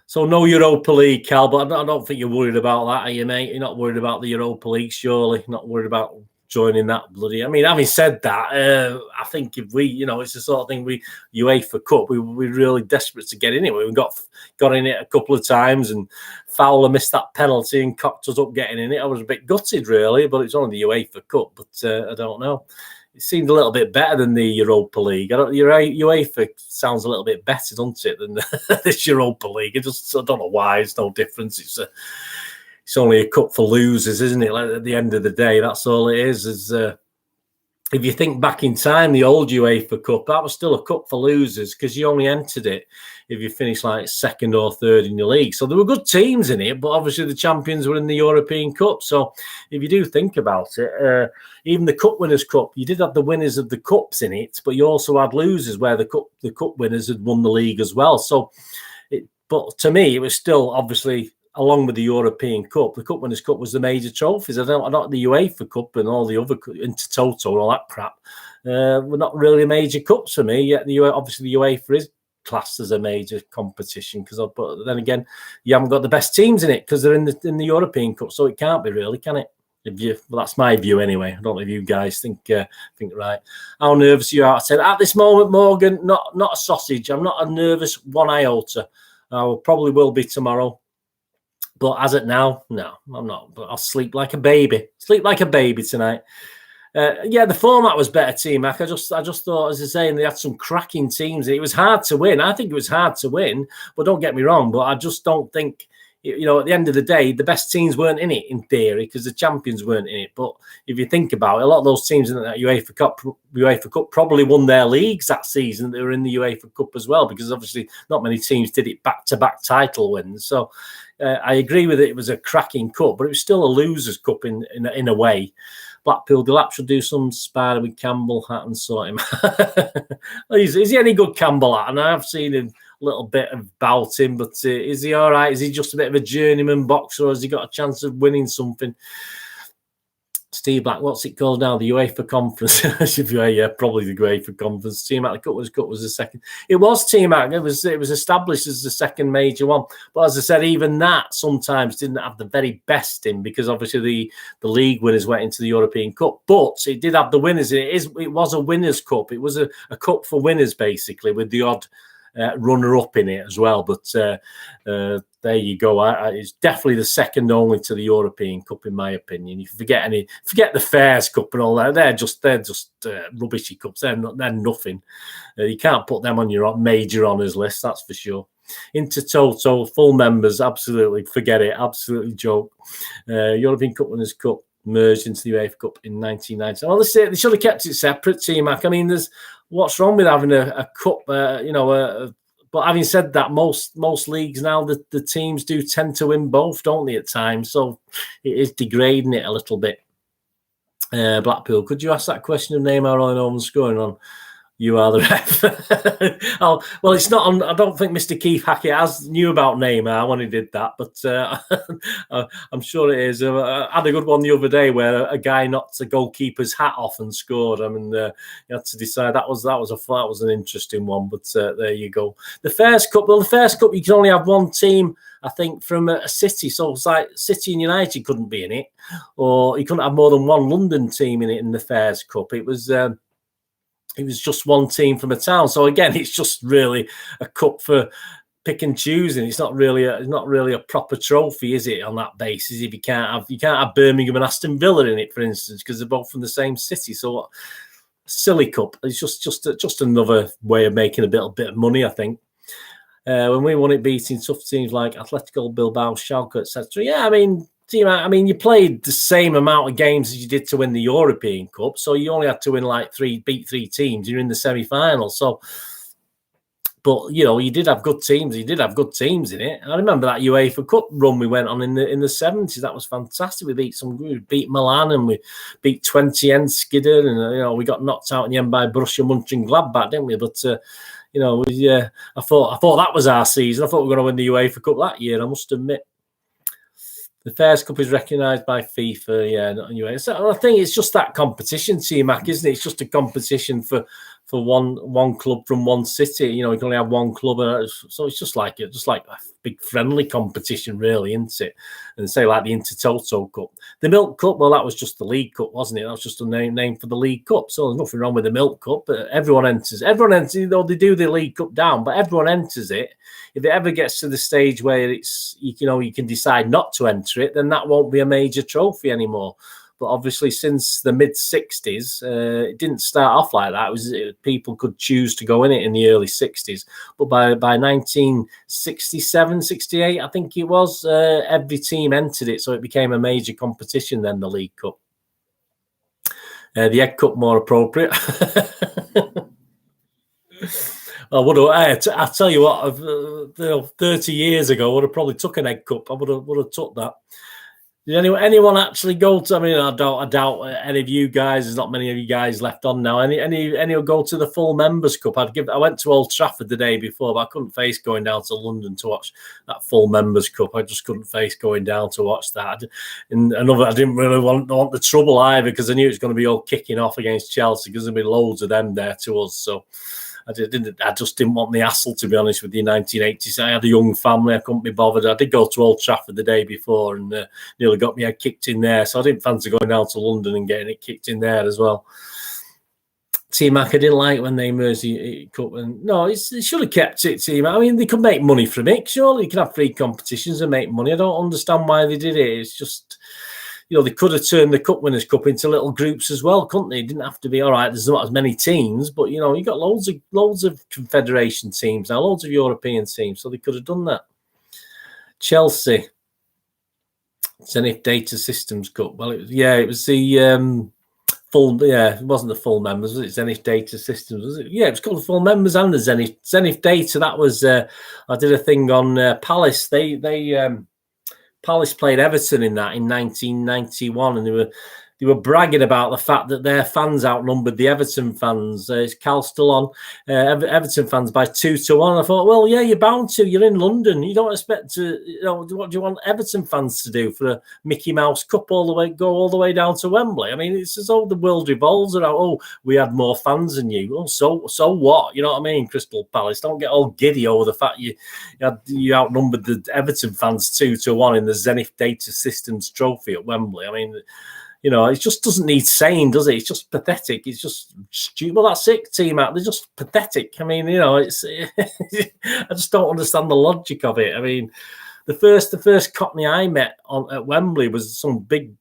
So no Europa League, Cal, but I don't think you're worried about that, are you, mate? You're not worried about the Europa League, surely. Not worried about joining that bloody. I mean, having said that, I think if we, it's the sort of thing UEFA Cup, we're really desperate to get in it. We got in it a couple of times, and Fowler missed that penalty and cocked us up getting in it. I was a bit gutted, really, but it's only the UEFA Cup. But I don't know. It seemed a little bit better than the Europa League. UEFA sounds a little bit better, doesn't it, than this Europa League? I don't know why. It's no difference. It's only a cup for losers, isn't it? Like, at the end of the day, that's all it is if you think back in time, the old UEFA Cup, that was still a cup for losers because you only entered it if you finished like second or third in your league. So there were good teams in it, but obviously the champions were in the European Cup. So if you do think about it, even the Cup Winners' Cup, you did have the winners of the cups in it, but you also had losers where the cup winners had won the league as well. So, but to me, it was still obviously, along with the European Cup, the Cup Winners' Cup was the major trophies. I don't the UEFA Cup and all the other Intertoto and all that crap were not really major cups for me. Yet obviously the UEFA is classed as a major competition but then again, you haven't got the best teams in it because they're in the European Cup, so it can't be really, can it? Well, that's my view anyway. I don't know if you guys think right. How nervous you are? I said at this moment, Morgan, not a sausage. I'm not a nervous one iota. I probably will be tomorrow. But as of now, no, I'm not. But I'll sleep like a baby. Sleep like a baby tonight. Yeah, the format was better, T-Mac. I just thought, as I say, they had some cracking teams. It was hard to win. I think it was hard to win, but don't get me wrong. But I just don't think, at the end of the day, the best teams weren't in it in theory because the champions weren't in it. But if you think about it, a lot of those teams in that UEFA Cup probably won their leagues that season. They were in the UEFA Cup as well because obviously not many teams did it back-to-back title wins. So I agree with it. It was a cracking cup, but it was still a losers' cup in a way. Blackpool Delap should do some spider with Campbell hat and sort him. Is he any good, Campbell hat? And I've seen him a little bit about him, but is he all right? Is he just a bit of a journeyman boxer, or has he got a chance of winning something? Steve Black, what's it called now? The UEFA Conference. Yeah, probably the UEFA Conference. T-Mac, the Cup was the second. It was T-Mac. It was established as the second major one. But as I said, even that sometimes didn't have the very best in because obviously the league winners went into the European Cup. But it did have the winners. It was a winners' cup. It was a cup for winners, basically, with the odd runner-up in it as well. But there you go. It's definitely the second only to the European Cup, in my opinion. You forget the Fairs Cup and all that. They're just rubbishy cups. They're nothing. You can't put them on your major honours list. That's for sure. Intertoto, full members, absolutely forget it. Absolutely joke. European Cup Winners' Cup merged into the UEFA Cup in 1990. Well, they should have kept it separate, T-Mac. I mean, what's wrong with having a cup? But having said that, most leagues now, the teams do tend to win both, don't they, at times? So it is degrading it a little bit. Blackpool, could you ask that question of Neymar rolling over and scoring on? You are the ref. Well, it's not on. I don't think Mr. Keith Hackett knew about Neymar when he did that, but I'm sure it is. I had a good one the other day where a guy knocked a goalkeeper's hat off and scored. I mean, you had to decide. That was an interesting one. But there you go. The First Cup. Well, the First Cup you can only have one team, I think, from a city. So it's like City and United couldn't be in it, or you couldn't have more than one London team in it in the First Cup. It was just one team from a town. So again, it's just really a cup for pick and choosing. It's not really a proper trophy, is it? On that basis, if you can't have Birmingham and Aston Villa in it, for instance, because they're both from the same city. So silly cup. It's just another way of making a bit of money, I think. When we won it, beating tough teams like Atletico Bilbao, Schalke, etc. Yeah, I mean, you played the same amount of games as you did to win the European Cup, so you only had to win beat three teams. You're in the semi-final, so. But you did have good teams. You did have good teams in it. I remember that UEFA Cup run we went on in the 70s. That was fantastic. We beat Milan and we beat 20 Skidder, and we got knocked out in the end by Borussia Mönchengladbach, didn't we? But I thought that was our season. I thought we were going to win the UEFA Cup that year. I must admit. The Fairs Cup is recognised by FIFA, yeah, not anyway. So I think it's just that competition, T-Mac, isn't it? It's just a competition for one club from one city. You can only have one club, so it's just like a big friendly competition, really, isn't it? And say like the Intertoto Cup, the Milk Cup. Well, that was just the League Cup, wasn't it? That was just a name for the League Cup. So there's nothing wrong with the Milk Cup. But everyone enters. They do the League Cup down, but everyone enters it. If it ever gets to the stage where it's you can decide not to enter it, then that won't be a major trophy anymore. But obviously, since the mid-60s, it didn't start off like that. People could choose to go in it in the early 60s. But by 1967, 68, I think it was, every team entered it. So it became a major competition then, the League Cup. The Egg Cup more appropriate. I tell you what, 30 years ago, I would have probably took an Egg Cup. I would have took that. Did anyone actually go to? I mean, I doubt any of you guys. There's not many of you guys left on now. Any will go to the full members cup? I went to Old Trafford the day before, but I couldn't face going down to London to watch that full members cup. I just couldn't face going down to watch that. And I didn't really want the trouble either, because I knew it was going to be all kicking off against Chelsea, because there'd be loads of them there to us. So I just didn't want the hassle, to be honest with you. 1980s, I had a young family. I couldn't be bothered. I did go to Old Trafford the day before and nearly got me head kicked in there. So I didn't fancy going down to London and getting it kicked in there as well. T-Mac, I didn't like when they merged the cup. And no, they should have kept it, T-Mac. I mean, they could make money from it. Surely you can have free competitions and make money. I don't understand why they did it. It's just... they could have turned the Cup Winners' Cup into little groups as well, couldn't they? It didn't have to be, all right, there's not as many teams, but, you got loads of Confederation teams now, loads of European teams, so they could have done that. Chelsea, Zenith Data Systems Cup. Well, it was the it wasn't the full members, was it? Zenith Data Systems, was it? Yeah, it was called the full members and the Zenith Data. That was, I did a thing on Palace. Palace played Everton in 1991, and they were bragging about the fact that their fans outnumbered the Everton fans. Is Cal still on? Everton fans by 2-1. I thought, well, yeah, you're bound to. You're in London. You don't expect to. What do you want Everton fans to do for a Mickey Mouse Cup go all the way down to Wembley? I mean, it's as though the world revolves around. Oh, we had more fans than you. Oh, so what? You know what I mean? Crystal Palace, don't get all giddy over the fact you outnumbered the Everton fans 2-1 in the Zenith Data Systems Trophy at Wembley. I mean, it just doesn't need saying, does it? It's just pathetic. It's just stupid. Well, that's it, T-Mac. They're just pathetic. I mean, it's. I just don't understand the logic of it. I mean, the first Cockney I met at Wembley was some big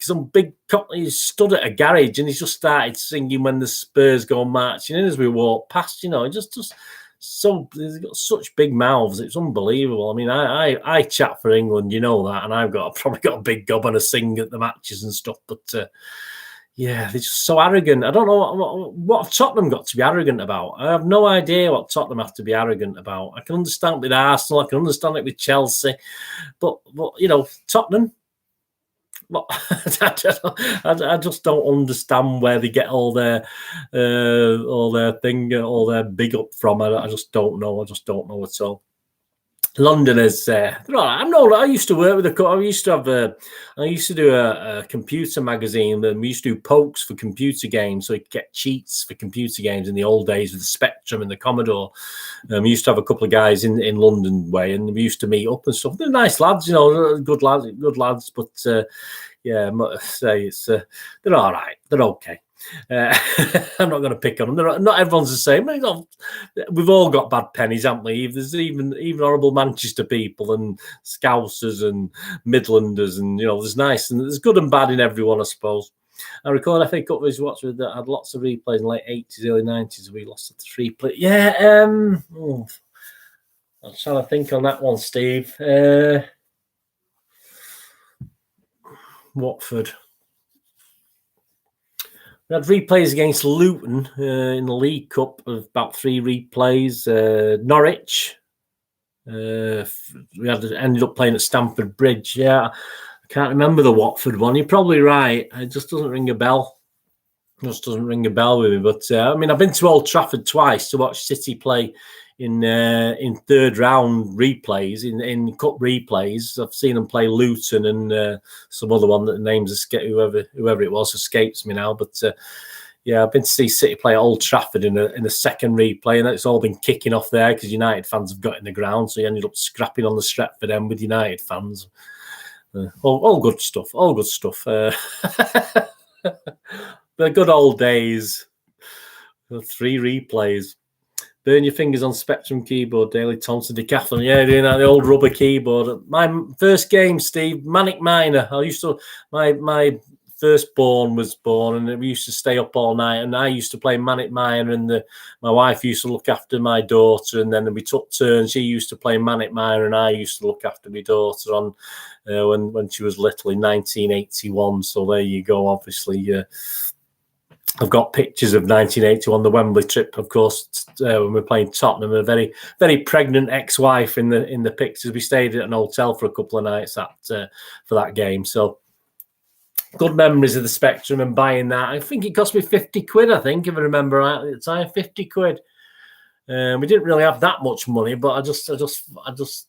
Cockney who stood at a garage and he just started singing "When the Spurs Go Marching In" as we walked past. Just. So they've got such big mouths, it's unbelievable. I mean, I chat for England, you know that, and I've probably got a big gob and a sing at the matches and stuff. But they're just so arrogant. I don't know what have Tottenham got to be arrogant about. I have no idea what Tottenham have to be arrogant about. I can understand it with Arsenal, I can understand it with Chelsea, but Tottenham. Well, I just don't understand where they get all their big up from. I just don't know. I just don't know at all. Londoners, I used to work with I used to do a computer magazine, and we used to do pokes for computer games, so you could get cheats for computer games in the old days with the Spectrum and the Commodore. We used to have a couple of guys in London way, and we used to meet up and stuff. They're nice lads, good lads, but they're all right. They're okay. I'm not going to pick on them. Not everyone's the same. We've all got bad pennies, haven't we? There's even horrible Manchester people and Scousers and Midlanders, and there's nice and there's good and bad in everyone, I suppose. I recall FA Cup was that had lots of replays in late 80s, early 90s. We lost the 3 play. Yeah, I'm trying to think on that one, Steve. Watford. We had replays against Luton in the League Cup of about 3 replays. Norwich. We ended up playing at Stamford Bridge. Yeah, I can't remember the Watford one. You're probably right. It just doesn't ring a bell. It just doesn't ring a bell with me. But I've been to Old Trafford twice to watch City play in third round replays, in cup replays. I've seen them play Luton and some other one that the names escape, whoever it was escapes me now. But I've been to see City play at Old Trafford in a second replay, and it's all been kicking off there because United fans have got in the ground, so you ended up scrapping on the Stretford end with United fans. All good stuff. All good stuff. The good old days. 3 replays. Burn your fingers on Spectrum keyboard, Daley Thompson, Decathlon. Yeah, doing that, the old rubber keyboard. My first game, Steve, Manic Miner. My firstborn was born, and we used to stay up all night, and I used to play Manic Miner, and my wife used to look after my daughter, and then we took turns. She used to play Manic Miner, and I used to look after my daughter on when she was little in 1981. So there you go, obviously. I've got pictures of 1981, the Wembley trip, of course, when we're playing Tottenham. A very, very pregnant ex-wife in the pictures. We stayed at an hotel for a couple of nights for that game. So good memories of the Spectrum and buying that. I think it cost me 50 quid, I think, if I remember right at the time, 50 quid. We didn't really have that much money, but I just,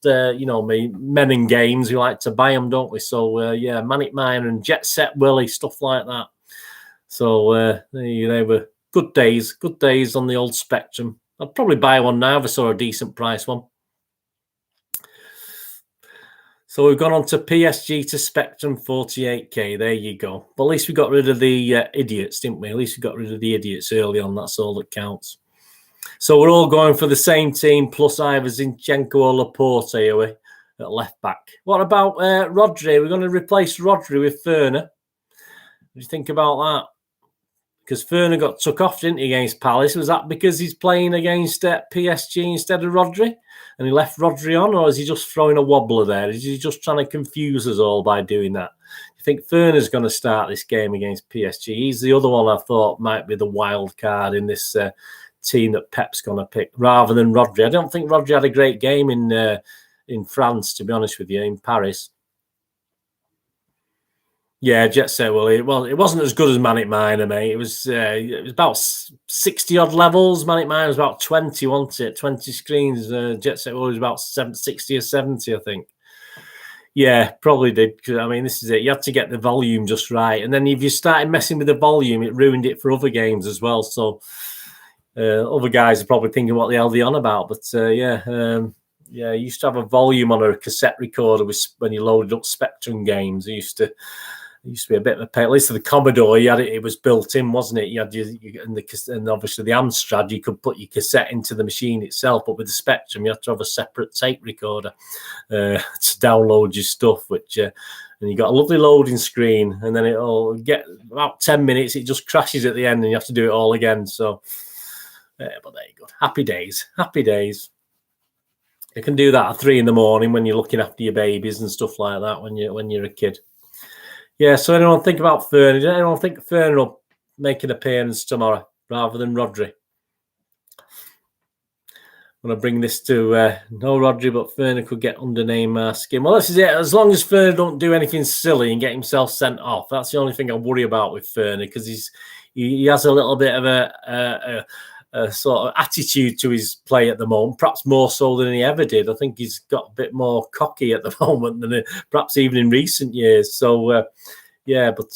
you know, me, men and games, we like to buy them, don't we? So, yeah, Manic Miner and Jet Set Willie, stuff like that. So they were good days on the old Spectrum. I'd probably buy one now if I saw a decent price one. So we've gone on to P.S.G to Spectrum 48k. There you go. But at least we got rid of the idiots, didn't we? At least we got rid of the idiots early on. That's all that counts. So we're all going for the same team, plus either Zinchenko or Laporte, are we, at left back. What about Rodri? We're going to replace Rodri with Ferner. What do you think about that? Because Ferner got took off, didn't he, against Palace? Was that because he's playing against PSG instead of Rodri? And he left Rodri on, or is he just throwing a wobbler there? Is he just trying to confuse us all by doing that? You think Ferner's going to start this game against PSG? He's the other one I thought might be the wild card in this team that Pep's going to pick, rather than Rodri. I don't think Rodri had a great game in France, to be honest with you, in Paris. Yeah, Jet Set Willie. Well, it wasn't as good as Manic Miner, mate. It was about 60 odd levels. Manic Miner was about 20, wasn't it? 20 screens. Jet Set Willie was about 60 or 70, I think. Yeah, probably did. I mean, this is it. You had to get the volume just right, and then if you started messing with the volume, it ruined it for other games as well. So other guys are probably thinking what the hell they're on about. But yeah, you used to have a volume on a cassette recorder when you loaded up Spectrum games. It used to be a bit of a pain. At least for the Commodore, you had it was built in, wasn't it? You had and obviously the Amstrad, you could put your cassette into the machine itself. But with the Spectrum, you had to have a separate tape recorder to download your stuff. And you got a lovely loading screen, and then it'll get about 10 minutes. It just crashes at the end, and you have to do it all again. So, but there you go. Happy days. Happy days. You can do that at 3 a.m. when you're looking after your babies and stuff like that when you're a kid. Yeah, so anyone think about Ferner? Does anyone think Ferner will make an appearance tomorrow rather than Rodri? I'm going to bring this to no Rodri, but Ferner could get under Neymar's skin. Well, this is it. As long as Ferner don't do anything silly and get himself sent off, that's the only thing I worry about with Ferner, because he has a little bit of a sort of attitude to his play at the moment, perhaps more so than he ever did. I think he's got a bit more cocky at the moment than perhaps even in recent years. So, yeah, but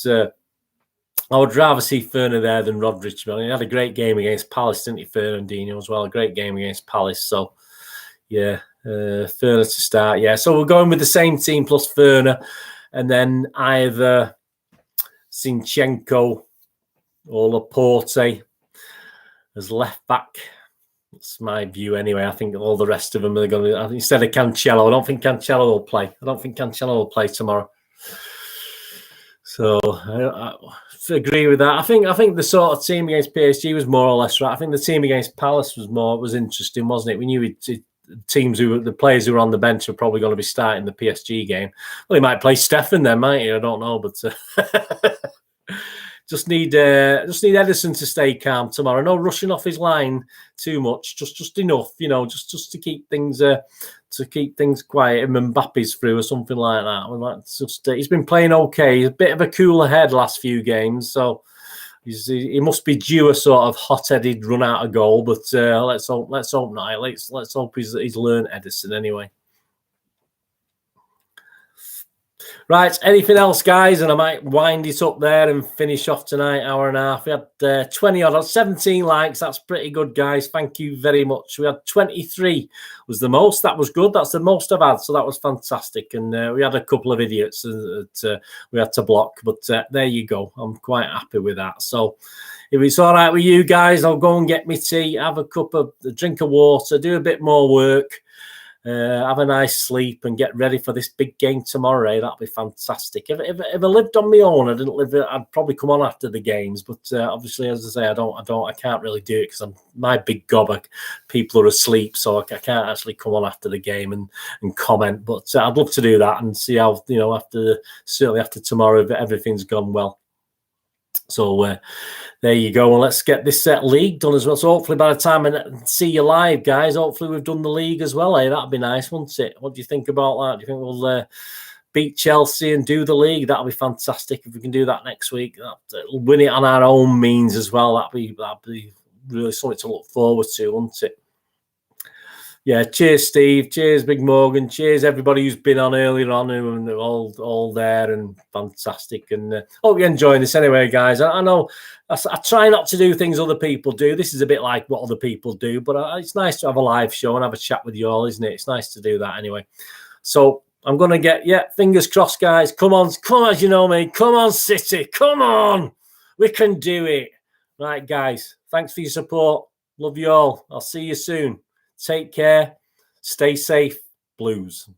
I would rather see Ferner there than Rodri. He had a great game against Palace, didn't he, Fernandinho, as well? A great game against Palace. So, yeah, Ferner to start. Yeah, so we're going with the same team plus Ferner, and then either Zinchenko or Laporte as left back. That's my view anyway. I think all the rest of them are going to, instead of Cancelo, I don't think Cancelo will play. I don't think Cancelo will play tomorrow. So I agree with that. I think the sort of team against PSG was more or less right. I think the team against Palace was interesting, wasn't it? We knew the players who were on the bench were probably going to be starting the PSG game. Well, he might play Stefan then, might he? I don't know, but just need Ederson to stay calm tomorrow. No rushing off his line too much, just enough, just to keep things quiet. And Mbappe's through or something like that. He's been playing okay. He's a bit of a cooler head last few games, so he must be due a sort of hot-headed run out of goal. But let's hope not. Let's hope he's learned Ederson anyway. Right, anything else, guys? And I might wind it up there and finish off tonight, hour and a half. We had 17 likes. That's pretty good, guys. Thank you very much. We had 23 was the most. That was good. That's the most I've had, so that was fantastic. And we had a couple of idiots that we had to block, but there you go. I'm quite happy with that. So if it's all right with you guys, I'll go and get my tea, have a drink of water, do a bit more work. Have a nice sleep and get ready for this big game tomorrow. That'd be fantastic. If I lived on my own, I'd probably come on after the games. But obviously, as I say, I can't really do it because my big gobber. People are asleep, so I can't actually come on after the game and comment. But I'd love to do that and see how certainly after tomorrow, if everything's gone well. So there you go. And let's get this league done as well. So hopefully by the time I see you live, guys, hopefully we've done the league as well. That'd be nice, wouldn't it? What do you think about that? Do you think we'll beat Chelsea and do the league? That'll be fantastic if we can do that next week. We'll win it on our own means as well. That'd be really something to look forward to, wouldn't it? Yeah, cheers, Steve. Cheers, Big Morgan. Cheers, everybody who's been on earlier on and all there and fantastic. And hope you're enjoying this anyway, guys. I know I try not to do things other people do. This is a bit like what other people do, but it's nice to have a live show and have a chat with you all, isn't it? It's nice to do that anyway. So I'm going to get, fingers crossed, guys. Come on, as you know me. Come on, City. Come on. We can do it. Right, guys. Thanks for your support. Love you all. I'll see you soon. Take care. Stay safe. Blues.